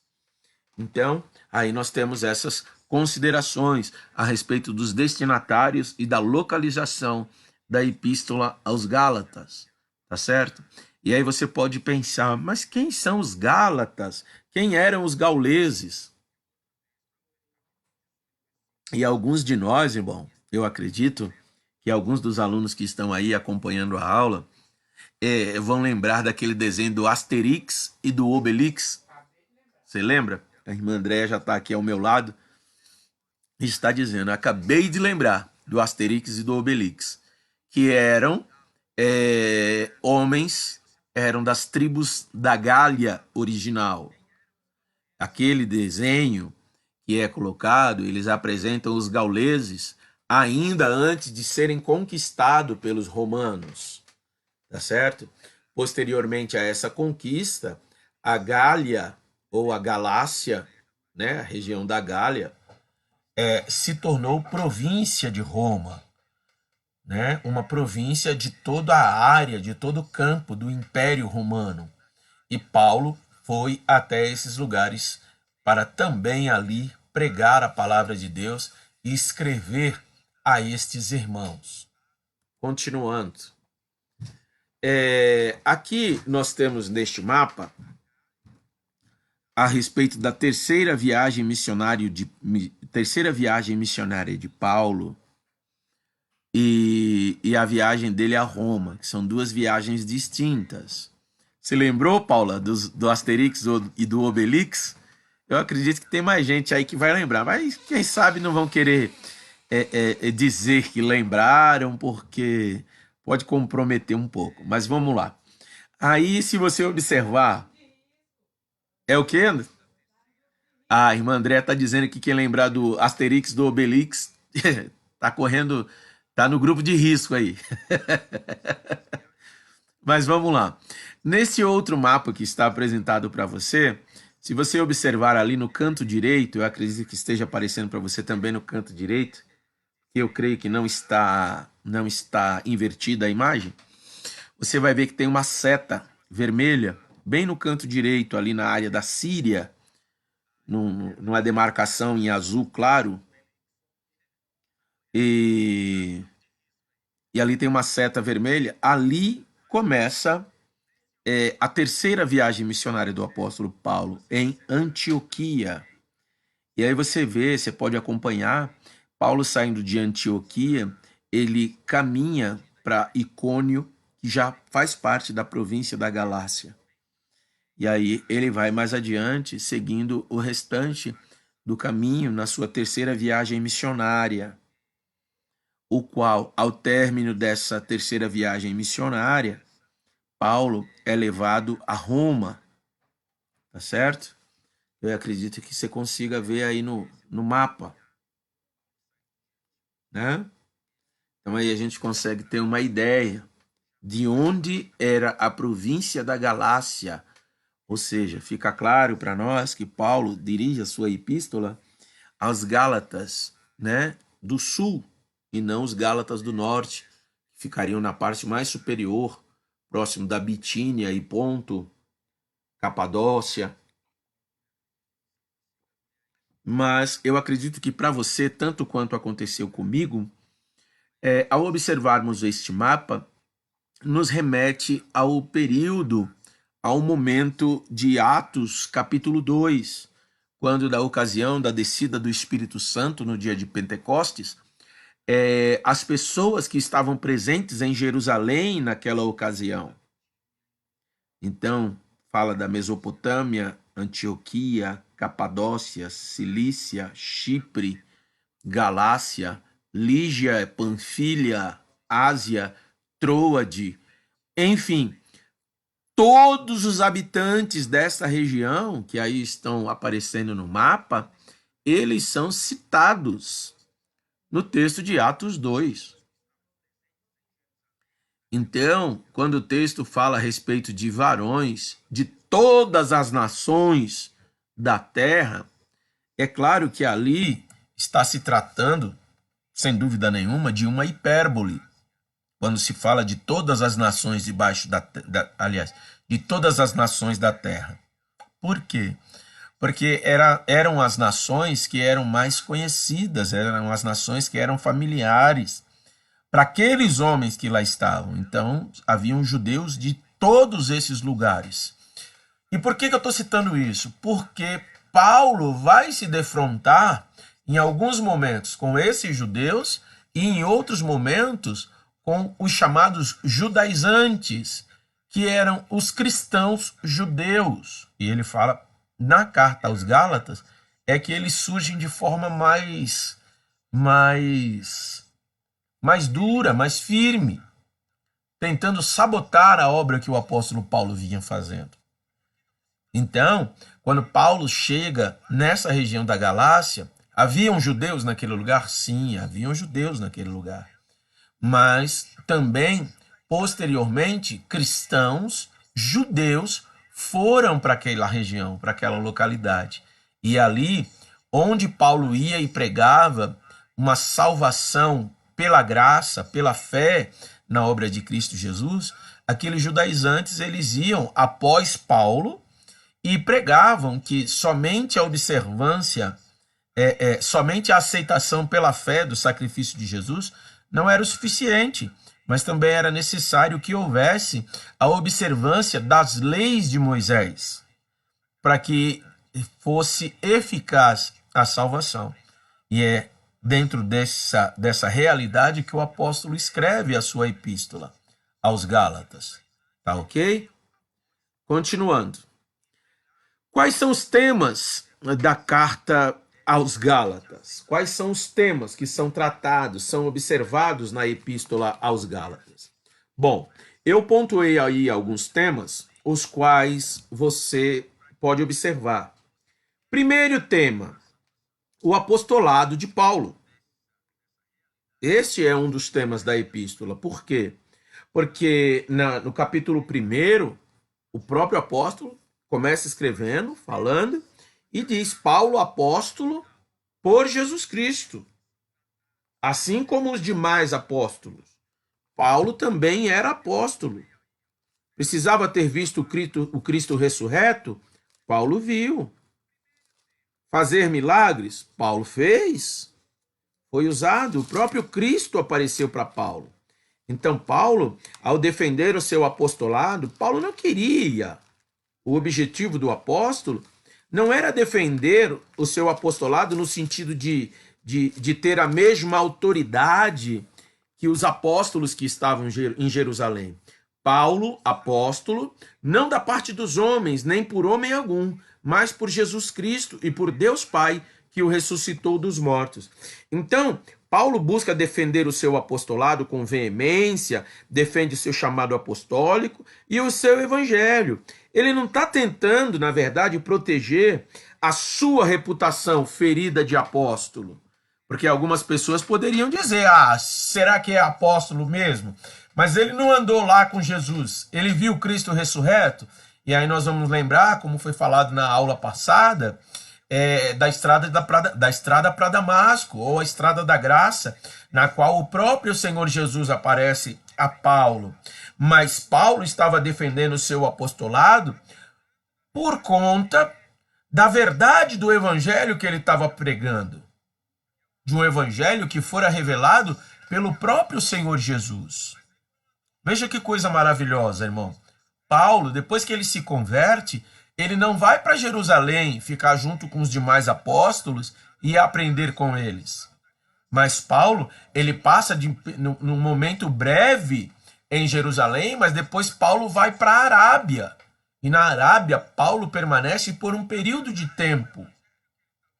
Então, aí nós temos essas considerações a respeito dos destinatários e da localização da epístola aos Gálatas, tá certo? E aí você pode pensar, mas quem são os Gálatas? Quem eram os gauleses? E alguns de nós, irmão, eu acredito que alguns dos alunos que estão aí acompanhando a aula vão lembrar daquele desenho do Asterix e do Obelix. Você lembra? A irmã Andréa já está aqui ao meu lado e está dizendo, acabei de lembrar do Asterix e do Obelix, que eram homens, eram das tribos da Gália original. Aquele desenho que é colocado, eles apresentam os gauleses ainda antes de serem conquistados pelos romanos, tá certo? Posteriormente a essa conquista, a Gália ou a Galácia, né, a região da Gália, se tornou província de Roma, né, uma província de toda a área, de todo o campo do Império Romano. E Paulo foi até esses lugares para também ali pregar a palavra de Deus e escrever a estes irmãos. Continuando. Aqui nós temos neste mapa a respeito da terceira viagem missionária de Paulo e a viagem dele a Roma, que são duas viagens distintas. Você lembrou, Paula, do Asterix e do Obelix? Eu acredito que tem mais gente aí que vai lembrar, mas quem sabe não vão querer dizer que lembraram, porque pode comprometer um pouco. Mas vamos lá. Aí, se você observar, é o quê? A irmã André está dizendo que quem lembrar do Asterix, do Obelix, tá correndo, tá no grupo de risco aí. Mas vamos lá. Nesse outro mapa que está apresentado para você, se você observar ali no canto direito, eu acredito que esteja aparecendo para você também no canto direito, que eu creio que não está invertida a imagem, você vai ver que tem uma seta vermelha bem no canto direito, ali na área da Síria, numa demarcação em azul claro, e ali tem uma seta vermelha. Ali começa a terceira viagem missionária do apóstolo Paulo, em Antioquia. E aí você pode acompanhar, Paulo saindo de Antioquia, ele caminha para Icônio, que já faz parte da província da Galácia. E aí ele vai mais adiante, seguindo o restante do caminho na sua terceira viagem missionária, o qual, ao término dessa terceira viagem missionária, Paulo é levado a Roma, tá certo? Eu acredito que você consiga ver aí no mapa, né? Então aí a gente consegue ter uma ideia de onde era a província da Galácia, ou seja, fica claro para nós que Paulo dirige a sua epístola aos Gálatas, né, do sul, e não os Gálatas do norte, que ficariam na parte mais superior, próximo da Bitínia e Ponto, Capadócia. Mas eu acredito que para você, tanto quanto aconteceu comigo, ao observarmos este mapa, nos remete ao período, ao momento de Atos, capítulo 2, quando, da ocasião da descida do Espírito Santo no dia de Pentecostes, as pessoas que estavam presentes em Jerusalém naquela ocasião. Então, fala da Mesopotâmia, Antioquia, Capadócia, Cilícia, Chipre, Galácia, Lígia, Panfilha, Ásia, Troade, enfim, todos os habitantes dessa região, que aí estão aparecendo no mapa, eles são citados no texto de Atos 2. Então, quando o texto fala a respeito de varões de todas as nações da terra, é claro que ali está se tratando, sem dúvida nenhuma, de uma hipérbole. Quando se fala de todas as nações debaixo de todas as nações da terra. Por quê? Porque eram as nações que eram mais conhecidas, eram as nações que eram familiares para aqueles homens que lá estavam. Então, haviam judeus de todos esses lugares. E por que eu estou citando isso? Porque Paulo vai se defrontar em alguns momentos com esses judeus e em outros momentos com os chamados judaizantes, que eram os cristãos judeus. E ele fala na carta aos Gálatas é que eles surgem de forma mais dura, mais firme, tentando sabotar a obra que o apóstolo Paulo vinha fazendo. Então, quando Paulo chega nessa região da Galácia, haviam judeus naquele lugar? Sim, haviam judeus naquele lugar. Mas também, posteriormente, cristãos, judeus, foram para aquela região, para aquela localidade. E ali, onde Paulo ia e pregava uma salvação pela graça, pela fé na obra de Cristo Jesus, aqueles judaizantes, eles iam após Paulo e pregavam que somente a observância, somente a aceitação pela fé do sacrifício de Jesus não era o suficiente, mas também era necessário que houvesse a observância das leis de Moisés, para que fosse eficaz a salvação. E é dentro dessa realidade que o apóstolo escreve a sua epístola aos Gálatas. Tá ok? Continuando. Quais são os temas da carta aos Gálatas? Quais são os temas que são tratados, são observados na epístola aos Gálatas? Bom, eu pontuei aí alguns temas, os quais você pode observar. Primeiro tema, o apostolado de Paulo. Este é um dos temas da epístola. Por quê? Porque no capítulo 1, o próprio apóstolo começa escrevendo, falando, e diz: Paulo, apóstolo por Jesus Cristo. Assim como os demais apóstolos. Paulo também era apóstolo. Precisava ter visto o Cristo ressurreto? Paulo viu. Fazer milagres? Paulo fez. Foi usado. O próprio Cristo apareceu para Paulo. Então, Paulo, ao defender o seu apostolado, Paulo não queria. O objetivo do apóstolo não era defender o seu apostolado no sentido de ter a mesma autoridade que os apóstolos que estavam em Jerusalém. Paulo, apóstolo, não da parte dos homens, nem por homem algum, mas por Jesus Cristo e por Deus Pai, que o ressuscitou dos mortos. Então, Paulo busca defender o seu apostolado com veemência, defende o seu chamado apostólico e o seu evangelho. Ele não está tentando, na verdade, proteger a sua reputação ferida de apóstolo. Porque algumas pessoas poderiam dizer: será que é apóstolo mesmo? Mas ele não andou lá com Jesus. Ele viu Cristo ressurreto. E aí nós vamos lembrar, como foi falado na aula passada, da estrada para Damasco, ou a estrada da graça, na qual o próprio Senhor Jesus aparece a Paulo. Mas Paulo estava defendendo o seu apostolado por conta da verdade do evangelho que ele estava pregando, de um evangelho que fora revelado pelo próprio Senhor Jesus. Veja que coisa maravilhosa, irmão. Paulo, depois que ele se converte, ele não vai para Jerusalém ficar junto com os demais apóstolos e aprender com eles. Mas Paulo, ele passa num momento breve em Jerusalém, mas depois Paulo vai para a Arábia. E na Arábia, Paulo permanece por um período de tempo.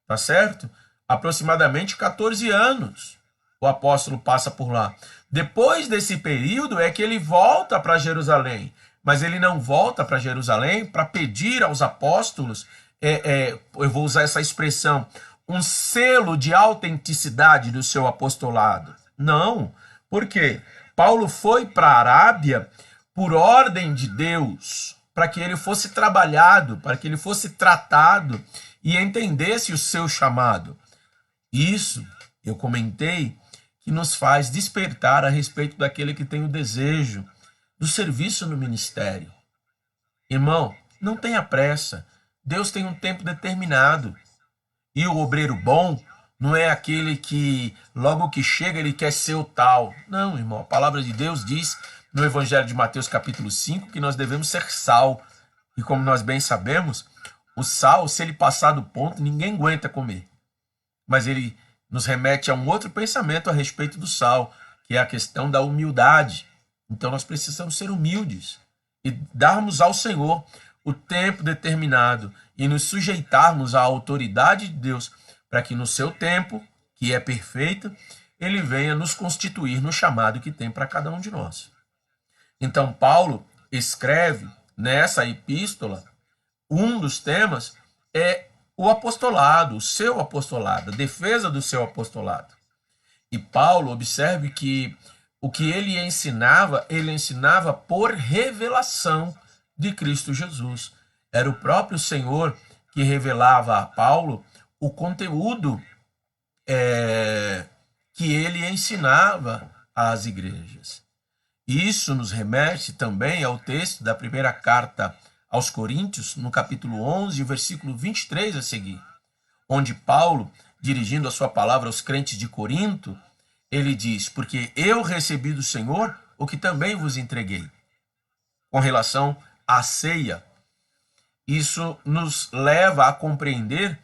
Tá certo? Aproximadamente 14 anos o apóstolo passa por lá. Depois desse período é que ele volta para Jerusalém. Mas ele não volta para Jerusalém para pedir aos apóstolos, eu vou usar essa expressão, um selo de autenticidade do seu apostolado. Não. Por quê? Paulo foi para a Arábia por ordem de Deus, para que ele fosse trabalhado, para que ele fosse tratado e entendesse o seu chamado. Isso, eu comentei, que nos faz despertar a respeito daquele que tem o desejo do serviço no ministério. Irmão, não tenha pressa. Deus tem um tempo determinado. E o obreiro bom não é aquele que logo que chega ele quer ser o tal. Não, irmão, a palavra de Deus diz no Evangelho de Mateus capítulo 5 que nós devemos ser sal. E como nós bem sabemos, o sal, se ele passar do ponto, ninguém aguenta comer. Mas ele nos remete a um outro pensamento a respeito do sal, que é a questão da humildade. Então nós precisamos ser humildes e darmos ao Senhor o tempo determinado e nos sujeitarmos à autoridade de Deus para que no seu tempo, que é perfeito, ele venha nos constituir no chamado que tem para cada um de nós. Então Paulo escreve nessa epístola, um dos temas é o apostolado, o seu apostolado, a defesa do seu apostolado. E Paulo, observe que o que ele ensinava por revelação de Cristo Jesus. Era o próprio Senhor que revelava a Paulo o conteúdo que ele ensinava às igrejas. Isso nos remete também ao texto da primeira carta aos Coríntios, no capítulo 11, versículo 23 a seguir, onde Paulo, dirigindo a sua palavra aos crentes de Corinto, ele diz, porque eu recebi do Senhor o que também vos entreguei. Com relação à ceia, isso nos leva a compreender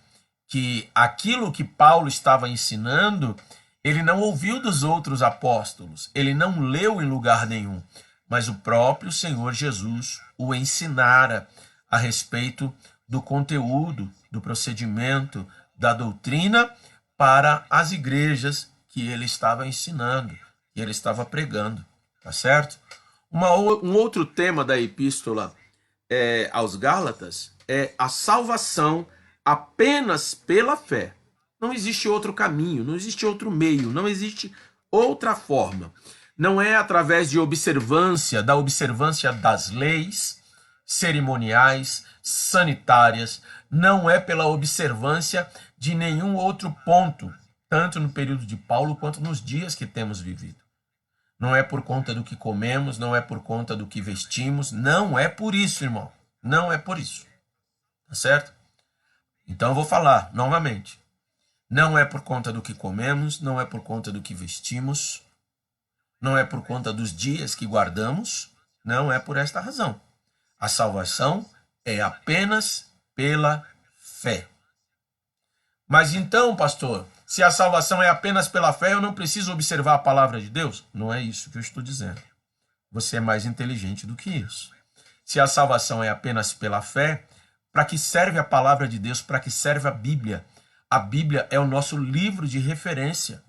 que aquilo que Paulo estava ensinando, ele não ouviu dos outros apóstolos, ele não leu em lugar nenhum, mas o próprio Senhor Jesus o ensinara a respeito do conteúdo, do procedimento, da doutrina para as igrejas que ele estava ensinando, que ele estava pregando, tá certo? Um outro tema da epístola aos Gálatas é a salvação apenas pela fé. Não existe outro caminho, não existe outro meio, não existe outra forma. Não é através de da observância das leis cerimoniais, sanitárias, não é pela observância de nenhum outro ponto, tanto no período de Paulo quanto nos dias que temos vivido. Não é por conta do que comemos, não é por conta do que vestimos, não é por isso, irmão. Não é por isso. Tá certo? Então eu vou falar novamente. Não é por conta do que comemos, não é por conta do que vestimos, não é por conta dos dias que guardamos, não é por esta razão. A salvação é apenas pela fé. Mas então, pastor, se a salvação é apenas pela fé, eu não preciso observar a palavra de Deus? Não é isso que eu estou dizendo. Você é mais inteligente do que isso. Se a salvação é apenas pela fé, para que serve a palavra de Deus? Para que serve a Bíblia? A Bíblia é o nosso livro de referência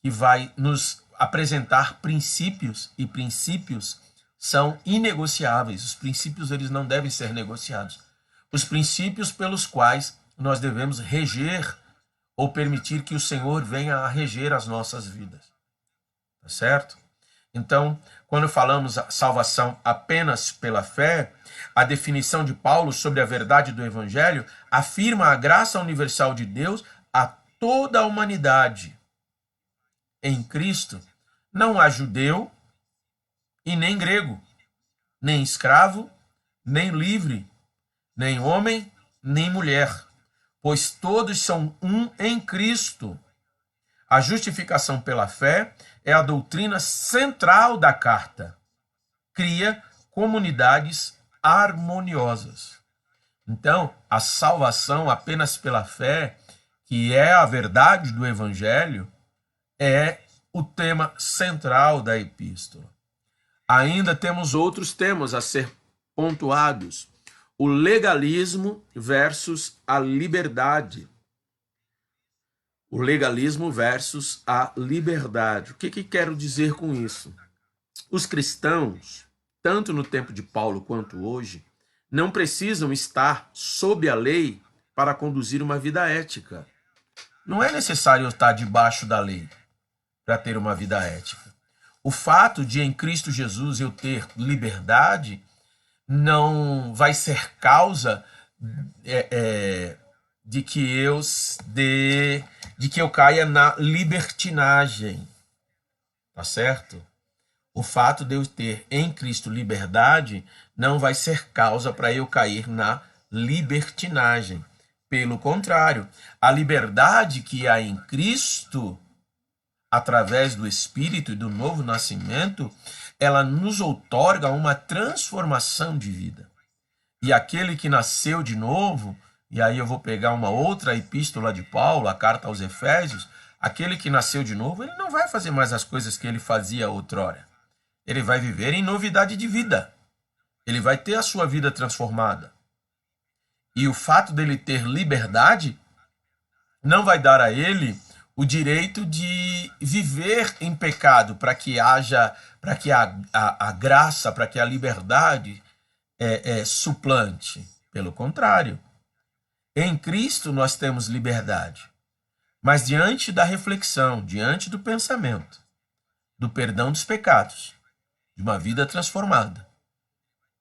que vai nos apresentar princípios, e princípios são inegociáveis. Os princípios eles não devem ser negociados. Os princípios pelos quais nós devemos reger ou permitir que o Senhor venha a reger as nossas vidas. Tá certo? Então, quando falamos a salvação apenas pela fé, a definição de Paulo sobre a verdade do Evangelho afirma a graça universal de Deus a toda a humanidade. Em Cristo não há judeu e nem grego, nem escravo, nem livre, nem homem, nem mulher, pois todos são um em Cristo. A justificação pela fé é a doutrina central da carta. Cria comunidades harmoniosas. Então, a salvação apenas pela fé, que é a verdade do Evangelho, é o tema central da epístola. Ainda temos outros temas a ser pontuados. O legalismo versus a liberdade. O legalismo versus a liberdade. O que quero dizer com isso? Os cristãos, tanto no tempo de Paulo quanto hoje, não precisam estar sob a lei para conduzir uma vida ética. Não é necessário estar debaixo da lei para ter uma vida ética. O fato de em Cristo Jesus eu ter liberdade não vai ser causa de que eu caia na libertinagem, tá certo? O fato de eu ter em Cristo liberdade não vai ser causa para eu cair na libertinagem. Pelo contrário, a liberdade que há em Cristo, através do Espírito e do novo nascimento, ela nos outorga uma transformação de vida. E aquele que nasceu de novo, e aí eu vou pegar uma outra epístola de Paulo, a carta aos Efésios, aquele que nasceu de novo, ele não vai fazer mais as coisas que ele fazia outrora. Ele vai viver em novidade de vida. Ele vai ter a sua vida transformada. E o fato dele ter liberdade não vai dar a ele o direito de viver em pecado, para que a graça, para que a liberdade suplante. Pelo contrário, em Cristo nós temos liberdade. Mas diante da reflexão, diante do pensamento, do perdão dos pecados, de uma vida transformada,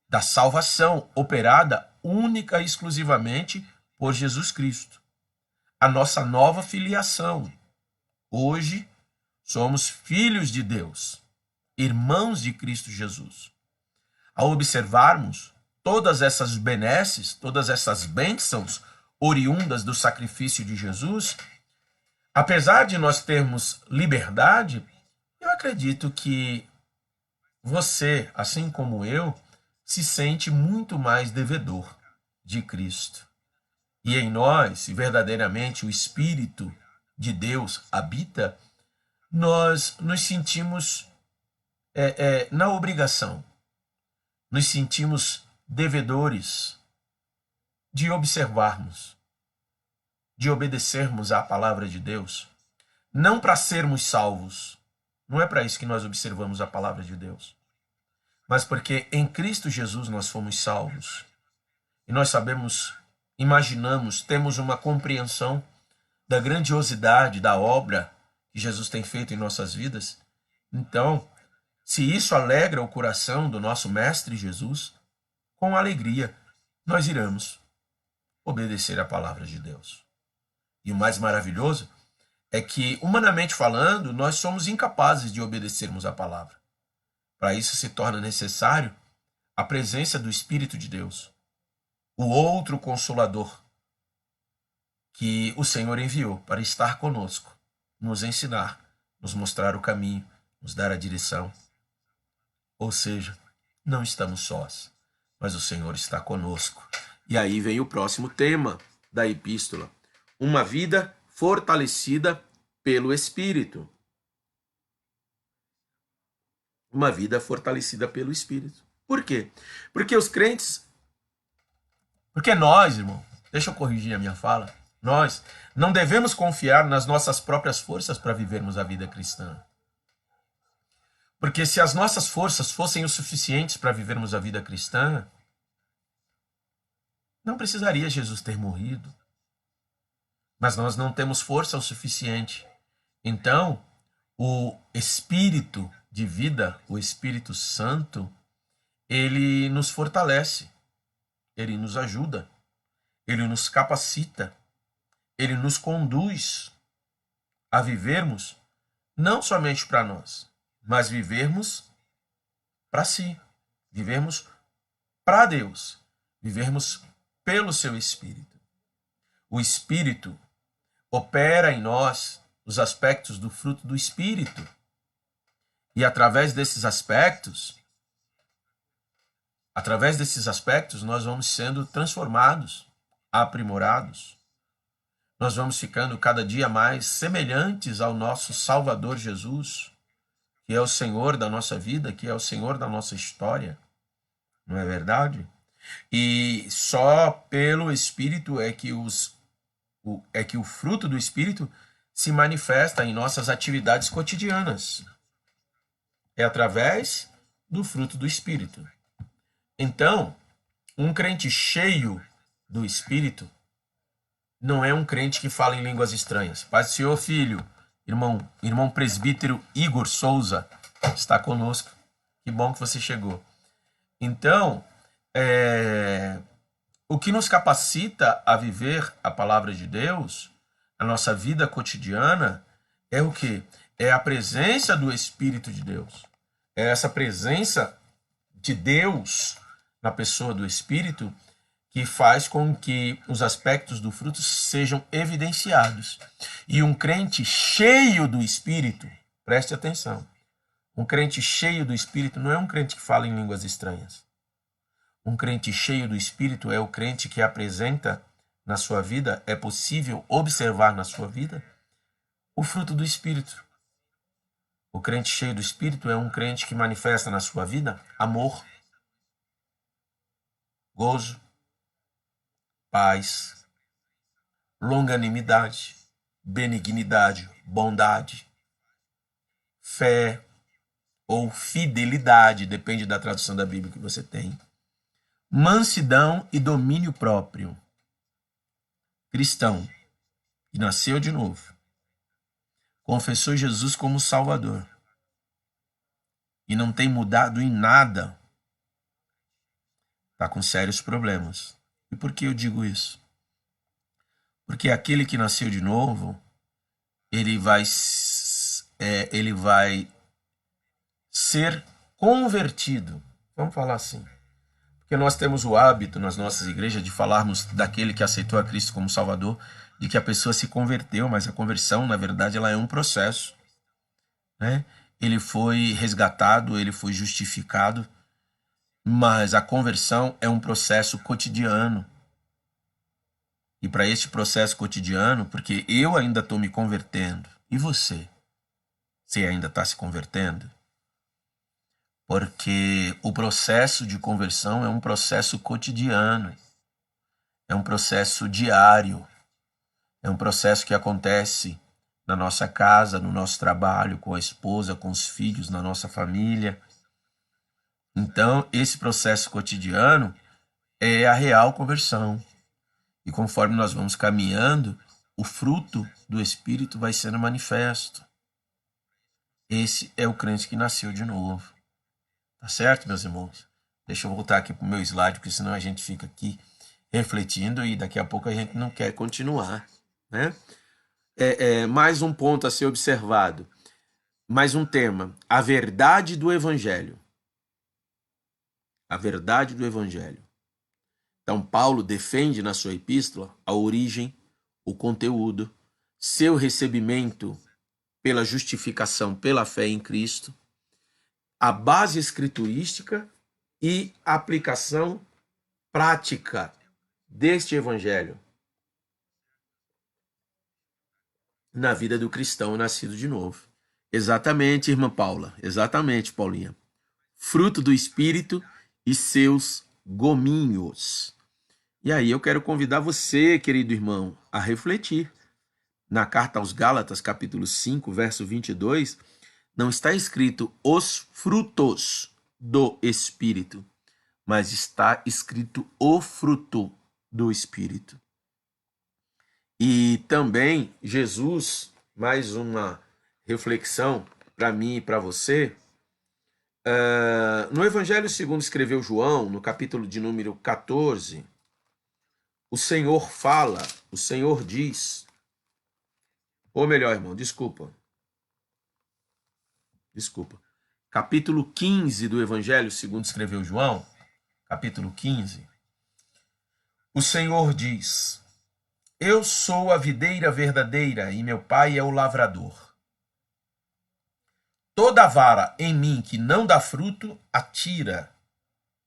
da salvação operada única e exclusivamente por Jesus Cristo, a nossa nova filiação. Hoje somos filhos de Deus, irmãos de Cristo Jesus. Ao observarmos todas essas benesses, todas essas bênçãos oriundas do sacrifício de Jesus, apesar de nós termos liberdade, eu acredito que você, assim como eu, se sente muito mais devedor de Cristo. E em nós, se verdadeiramente o Espírito de Deus habita, nós nos sentimos na obrigação, nos sentimos devedores de observarmos, de obedecermos à palavra de Deus, não para sermos salvos, não é para isso que nós observamos a palavra de Deus, mas porque em Cristo Jesus nós fomos salvos. E nós sabemos, imaginamos, temos uma compreensão da grandiosidade da obra que Jesus tem feito em nossas vidas. Então, se isso alegra o coração do nosso Mestre Jesus, com alegria nós iremos obedecer à palavra de Deus. E o mais maravilhoso é que, humanamente falando, nós somos incapazes de obedecermos à palavra. Para isso se torna necessário a presença do Espírito de Deus, o outro Consolador, que o Senhor enviou para estar conosco, nos ensinar, nos mostrar o caminho, nos dar a direção. Ou seja, não estamos sós, mas o Senhor está conosco. E aí vem o próximo tema da epístola: uma vida fortalecida pelo Espírito. Uma vida fortalecida pelo Espírito. Por quê? Porque os crentes... Porque nós, irmão, deixa eu corrigir a minha fala, nós não devemos confiar nas nossas próprias forças para vivermos a vida cristã. Porque se as nossas forças fossem o suficientes para vivermos a vida cristã, não precisaria Jesus ter morrido. Mas nós não temos força o suficiente. Então, o Espírito de vida, o Espírito Santo, ele nos fortalece, ele nos ajuda, ele nos capacita, ele nos conduz a vivermos não somente para nós, mas vivermos para si, vivermos para Deus, vivermos pelo seu Espírito. O Espírito opera em nós os aspectos do fruto do Espírito. E através desses aspectos, nós vamos sendo transformados, aprimorados. Nós vamos ficando cada dia mais semelhantes ao nosso Salvador Jesus, que é o Senhor da nossa vida, que é o Senhor da nossa história. Não é verdade? E só pelo Espírito é que o fruto do Espírito se manifesta em nossas atividades cotidianas. É através do fruto do Espírito. Então, um crente cheio do Espírito não é um crente que fala em línguas estranhas. Paz do Senhor, filho, irmão presbítero Igor Souza, está conosco. Que bom que você chegou. Então, o que nos capacita a viver a palavra de Deus, a nossa vida cotidiana, é o quê? É a presença do Espírito de Deus. É essa presença de Deus na pessoa do Espírito que faz com que os aspectos do fruto sejam evidenciados. E um crente cheio do Espírito, preste atenção, um crente cheio do Espírito não é um crente que fala em línguas estranhas. Um crente cheio do Espírito é o crente que apresenta na sua vida, é possível observar na sua vida o fruto do Espírito. O crente cheio do Espírito é um crente que manifesta na sua vida amor, gozo, paz, longanimidade, benignidade, bondade, fé ou fidelidade, depende da tradução da Bíblia que você tem, mansidão e domínio próprio. Cristão que nasceu de novo, confessou Jesus como Salvador e não tem mudado em nada, está com sérios problemas. E por que eu digo isso? Porque aquele que nasceu de novo, ele vai ser convertido. Vamos falar assim. Porque nós temos o hábito nas nossas igrejas de falarmos daquele que aceitou a Cristo como Salvador, de que a pessoa se converteu, mas a conversão, na verdade, ela é um processo, né? Ele foi resgatado, ele foi justificado, mas a conversão é um processo cotidiano. E para este processo cotidiano, porque eu ainda estou me convertendo, e você? Você ainda está se convertendo? Porque o processo de conversão é um processo cotidiano, é um processo diário, é um processo que acontece na nossa casa, no nosso trabalho, com a esposa, com os filhos, na nossa família. Então, esse processo cotidiano é a real conversão. E conforme nós vamos caminhando, o fruto do Espírito vai sendo manifesto. Esse é o crente que nasceu de novo. Tá certo, meus irmãos? Deixa eu voltar aqui para o meu slide, porque senão a gente fica aqui refletindo e daqui a pouco a gente não quer continuar, né? Mais um ponto a ser observado. Mais um tema. A verdade do Evangelho. A verdade do Evangelho. Então, Paulo defende na sua epístola a origem, o conteúdo, seu recebimento pela justificação, pela fé em Cristo, a base escriturística e a aplicação prática deste Evangelho na vida do cristão nascido de novo. Exatamente, irmã Paula. Exatamente, Paulinha. Fruto do Espírito e seus gominhos. E aí eu quero convidar você, querido irmão, a refletir. Na carta aos Gálatas, capítulo 5, verso 22, não está escrito os frutos do Espírito, mas está escrito o fruto do Espírito. E também Jesus, mais uma reflexão para mim e para você, No Evangelho segundo escreveu João, no capítulo de número 14, o Senhor fala, o Senhor diz, ou melhor, irmão, desculpa. Capítulo 15 do Evangelho segundo escreveu João, capítulo 15, o Senhor diz: eu sou a videira verdadeira e meu pai é o lavrador. Toda vara em mim que não dá fruto, atira,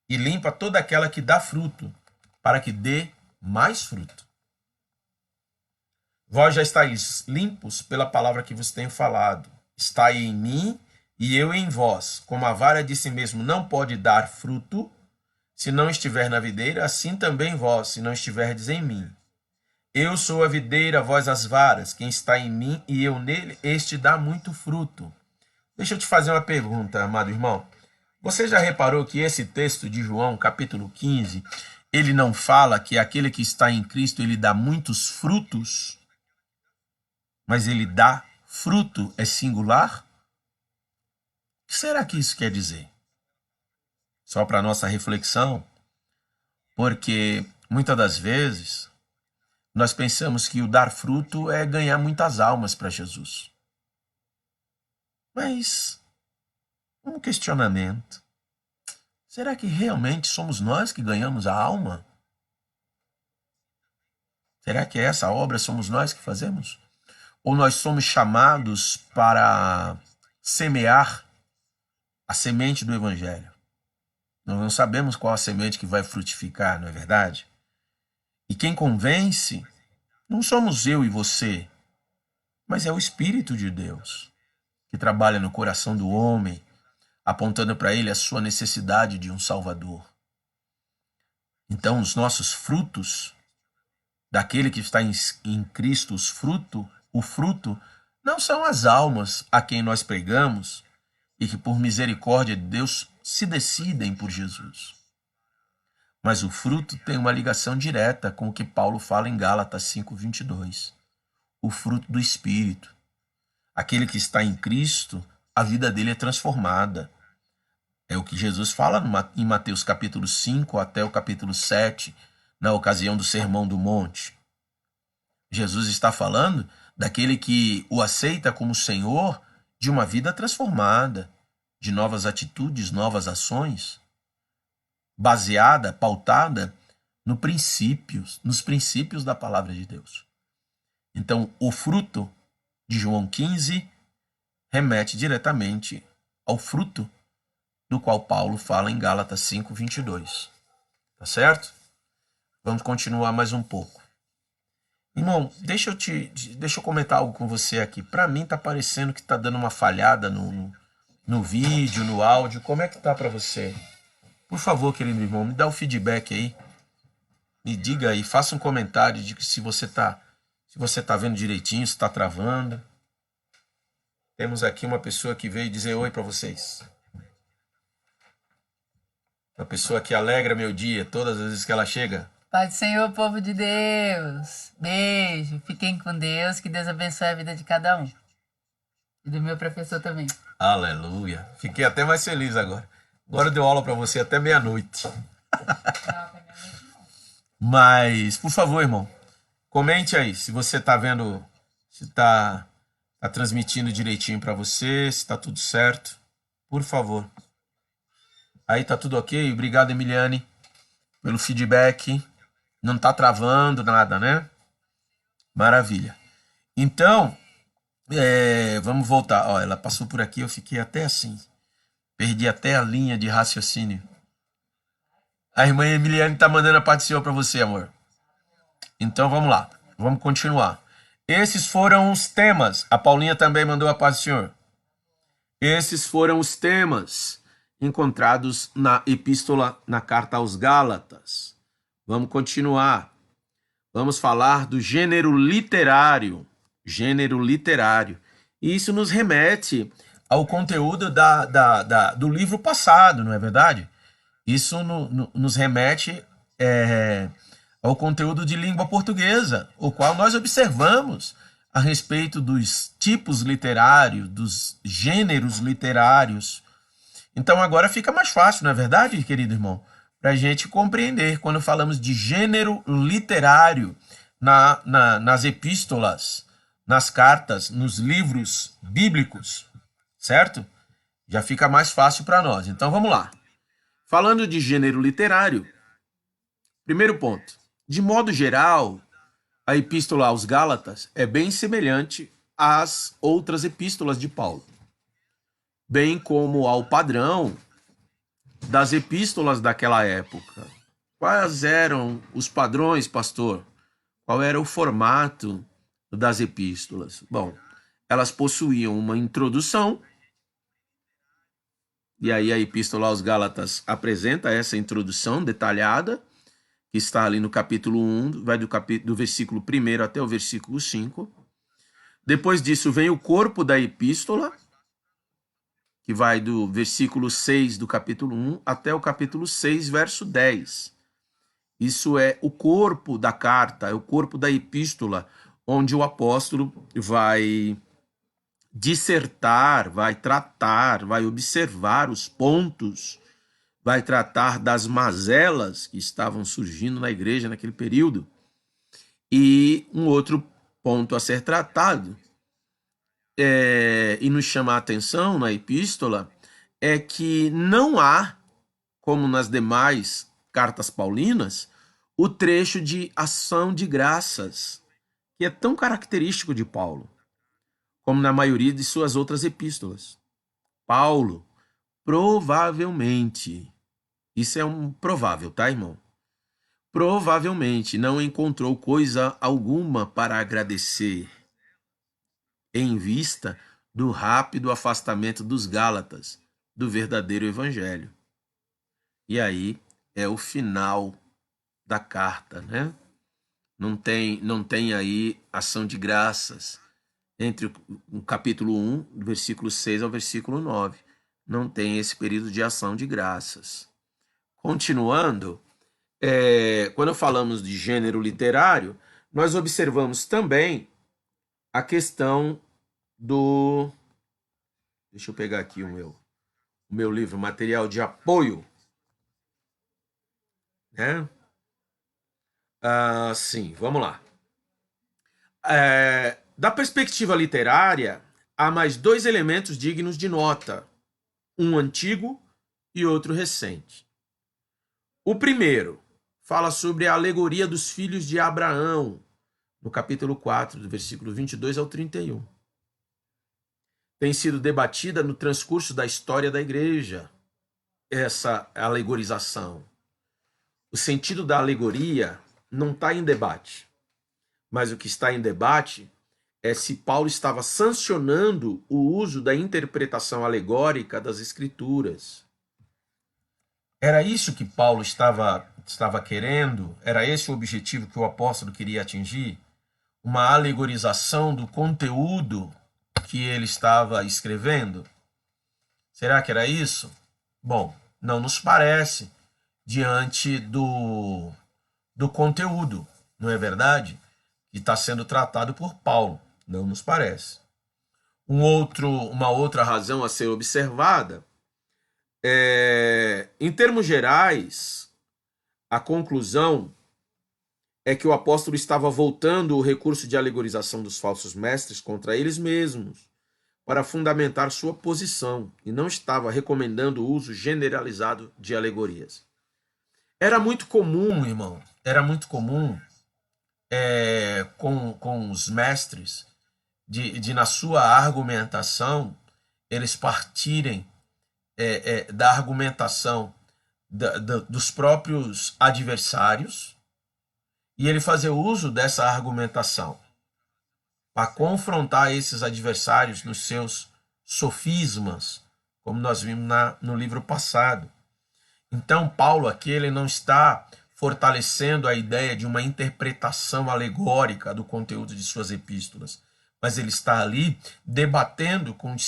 e limpa toda aquela que dá fruto, para que dê mais fruto. Vós já estáis limpos pela palavra que vos tenho falado. Estai em mim e eu em vós. Como a vara de si mesmo não pode dar fruto, se não estiver na videira, assim também vós, se não estiverdes em mim. Eu sou a videira, vós as varas. Quem está em mim e eu nele, este dá muito fruto. Deixa eu te fazer uma pergunta, amado irmão. Você já reparou que esse texto de João, capítulo 15, ele não fala que aquele que está em Cristo, ele dá muitos frutos, mas ele dá fruto, é singular? O que será que isso quer dizer? Só para nossa reflexão, porque muitas das vezes nós pensamos que o dar fruto é ganhar muitas almas para Jesus. Mas um questionamento: será que realmente somos nós que ganhamos a alma? Será que essa obra somos nós que fazemos? Ou nós somos chamados para semear a semente do Evangelho? Nós não sabemos qual a semente que vai frutificar, não é verdade? E quem convence não somos eu e você, mas é o Espírito de Deus, que trabalha no coração do homem, apontando para ele a sua necessidade de um Salvador. Então, os nossos frutos, daquele que está em Cristo, o fruto, não são as almas a quem nós pregamos e que, por misericórdia de Deus, se decidem por Jesus. Mas o fruto tem uma ligação direta com o que Paulo fala em Gálatas 5:22. O fruto do Espírito. Aquele que está em Cristo, a vida dele é transformada. É o que Jesus fala em Mateus capítulo 5 até o capítulo 7, na ocasião do Sermão do Monte. Jesus está falando daquele que o aceita como Senhor de uma vida transformada, de novas atitudes, novas ações, baseada, pautada nos princípios da palavra de Deus. Então, o fruto de João 15 remete diretamente ao fruto do qual Paulo fala em Gálatas 5:22. Tá certo? Vamos continuar mais um pouco. Irmão, deixa eu comentar algo com você aqui. Para mim tá parecendo que tá dando uma falhada no vídeo, no áudio. Como é que tá para você? Por favor, querido irmão, me dá o feedback aí. Me diga aí, faça um comentário de que se você tá vendo direitinho, se tá travando. Temos aqui uma pessoa que veio dizer oi para vocês. Uma pessoa que alegra meu dia todas as vezes que ela chega. Pai do Senhor, povo de Deus. Beijo. Fiquem com Deus. Que Deus abençoe a vida de cada um. E do meu professor também. Aleluia. Fiquei até mais feliz agora. Agora deu aula para você até meia-noite. Mas, por favor, irmão, comente aí se você está vendo, se está transmitindo direitinho para você, se está tudo certo. Por favor. Aí tá tudo ok? Obrigado, Emiliane, pelo feedback. Não tá travando nada, né? Maravilha. Então, vamos voltar. Ó, ela passou por aqui, eu fiquei até assim. Perdi até a linha de raciocínio. A irmã Emiliane tá mandando a paz do Senhor para você, amor. Então, vamos lá. Vamos continuar. Esses foram os temas. A Paulinha também mandou a paz do Senhor. Esses foram os temas encontrados na epístola, na carta aos Gálatas. Vamos continuar. Vamos falar do gênero literário. Gênero literário. E isso nos remete ao conteúdo do livro passado, não é verdade? Isso nos remete ao conteúdo de língua portuguesa, o qual nós observamos a respeito dos tipos literários, dos gêneros literários. Então agora fica mais fácil, não é verdade, querido irmão? Para a gente compreender quando falamos de gênero literário nas epístolas, nas cartas, nos livros bíblicos, certo? Já fica mais fácil para nós. Então vamos lá. Falando de gênero literário, primeiro ponto. De modo geral, a epístola aos Gálatas é bem semelhante às outras epístolas de Paulo, bem como ao padrão das epístolas daquela época. Quais eram os padrões, pastor? Qual era o formato das epístolas? Bom, elas possuíam uma introdução, e aí a epístola aos Gálatas apresenta essa introdução detalhada, que está ali no capítulo 1, vai do versículo 1 até o versículo 5. Depois disso vem o corpo da epístola, que vai do versículo 6 do capítulo 1 até o capítulo 6, verso 10. Isso é o corpo da carta, é o corpo da epístola, onde o apóstolo vai dissertar, vai tratar, vai observar os pontos, vai tratar das mazelas que estavam surgindo na igreja naquele período. E um outro ponto a ser tratado e nos chama a atenção na epístola é que não há, como nas demais cartas paulinas, o trecho de ação de graças, que é tão característico de Paulo, como na maioria de suas outras epístolas. Paulo, provavelmente, isso é um provável, tá, irmão? Provavelmente não encontrou coisa alguma para agradecer em vista do rápido afastamento dos Gálatas do verdadeiro evangelho. E aí é o final da carta, né? Não tem aí ação de graças entre o capítulo 1, do versículo 6 ao versículo 9. Não tem esse período de ação de graças. Continuando, quando falamos de gênero literário, nós observamos também a questão do... Deixa eu pegar aqui o meu livro, material de apoio, né? Sim, vamos lá. Da perspectiva literária, há mais dois elementos dignos de nota, um antigo e outro recente. O primeiro fala sobre a alegoria dos filhos de Abraão, no capítulo 4, do versículo 22 ao 31. Tem sido debatida no transcurso da história da igreja, essa alegorização. O sentido da alegoria não está em debate, mas o que está em debate é se Paulo estava sancionando o uso da interpretação alegórica das Escrituras. Era isso que Paulo estava querendo? Era esse o objetivo que o apóstolo queria atingir? Uma alegorização do conteúdo que ele estava escrevendo? Será que era isso? Bom, não nos parece diante do conteúdo, não é verdade? Que está sendo tratado por Paulo, não nos parece. Uma outra razão a ser observada em termos gerais, a conclusão é que o apóstolo estava voltando o recurso de alegorização dos falsos mestres contra eles mesmos, para fundamentar sua posição, e não estava recomendando o uso generalizado de alegorias. Era muito comum, irmão, com os mestres, de na sua argumentação, eles partirem da argumentação dos próprios adversários, e ele fazer uso dessa argumentação para confrontar esses adversários nos seus sofismas, como nós vimos no livro passado. Então, Paulo aqui ele não está fortalecendo a ideia de uma interpretação alegórica do conteúdo de suas epístolas, mas ele está ali debatendo com os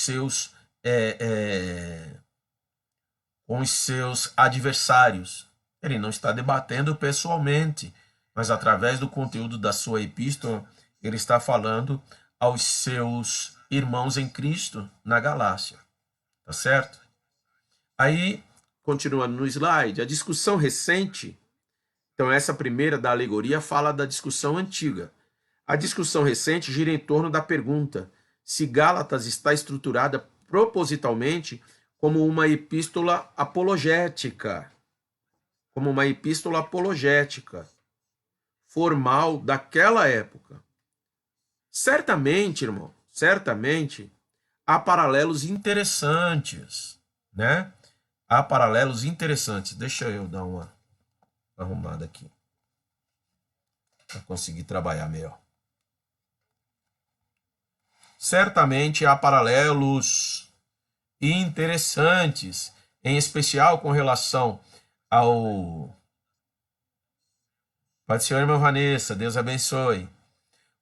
seus adversários. Ele não está debatendo pessoalmente, mas através do conteúdo da sua epístola, ele está falando aos seus irmãos em Cristo na Galácia. Tá certo? Aí, continuando no slide, a discussão recente, então essa primeira da alegoria fala da discussão antiga. A discussão recente gira em torno da pergunta se Gálatas está estruturada propositalmente como uma epístola apologética, formal daquela época. Certamente, irmão, certamente, há paralelos interessantes, né? Há paralelos interessantes. Deixa eu dar uma arrumada aqui, para conseguir trabalhar melhor. Certamente há paralelos interessantes, em especial com relação ao... Pai do Senhor, irmã Vanessa, Deus abençoe.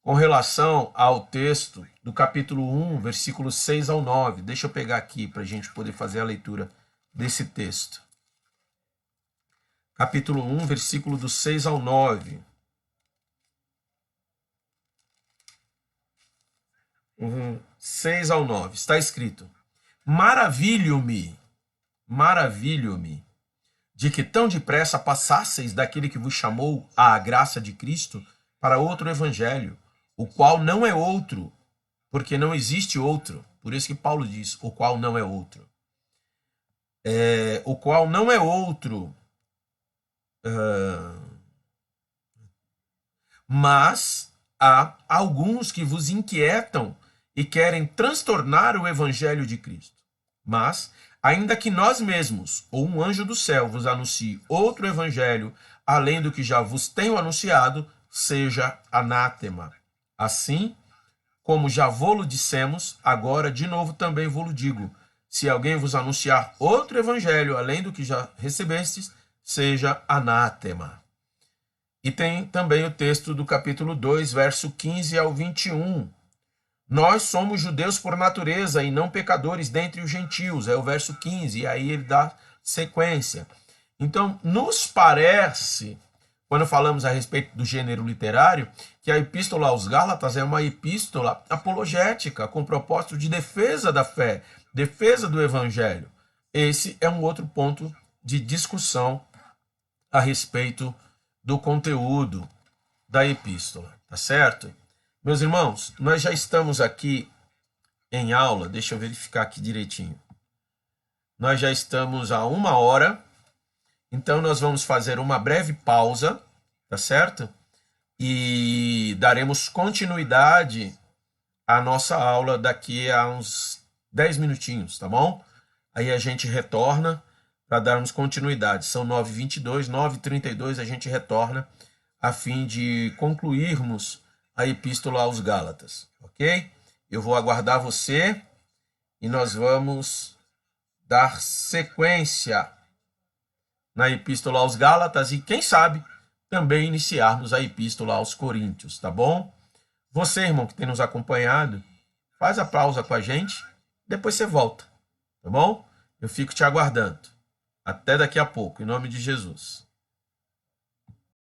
Com relação ao texto do capítulo 1, versículos 6 ao 9. Deixa eu pegar aqui para a gente poder fazer a leitura desse texto. Capítulo 1, versículo do 6 ao 9. 6 ao 9. Está escrito: Maravilho-me de que tão depressa passasseis daquele que vos chamou à graça de Cristo para outro evangelho, o qual não é outro, porque não existe outro. Por isso que Paulo diz, o qual não é outro. O qual não é outro, mas há alguns que vos inquietam e querem transtornar o evangelho de Cristo. Mas, ainda que nós mesmos, ou um anjo do céu, vos anuncie outro evangelho, além do que já vos tenho anunciado, seja anátema. Assim, como já vô-lo dissemos, agora de novo também vô-lo digo: se alguém vos anunciar outro evangelho, além do que já recebestes, seja anátema. E tem também o texto do capítulo 2, verso 15 ao 21. Nós somos judeus por natureza e não pecadores dentre os gentios. É o verso 15, e aí ele dá sequência. Então, nos parece, quando falamos a respeito do gênero literário, que a epístola aos Gálatas é uma epístola apologética, com propósito de defesa da fé, defesa do evangelho. Esse é um outro ponto de discussão a respeito do conteúdo da epístola, tá certo? Meus irmãos, nós já estamos aqui em aula, deixa eu verificar aqui direitinho. Nós já estamos a 1 hora, então nós vamos fazer uma breve pausa, tá certo? E daremos continuidade à nossa aula daqui a uns 10 minutinhos, tá bom? Aí a gente retorna para darmos continuidade. São 9h22, 9h32 a gente retorna a fim de concluirmos a epístola aos Gálatas, ok? Eu vou aguardar você e nós vamos dar sequência na epístola aos Gálatas e, quem sabe, também iniciarmos a epístola aos Coríntios, tá bom? Você, irmão, que tem nos acompanhado, faz a pausa com a gente, depois você volta, tá bom? Eu fico te aguardando. Até daqui a pouco, em nome de Jesus.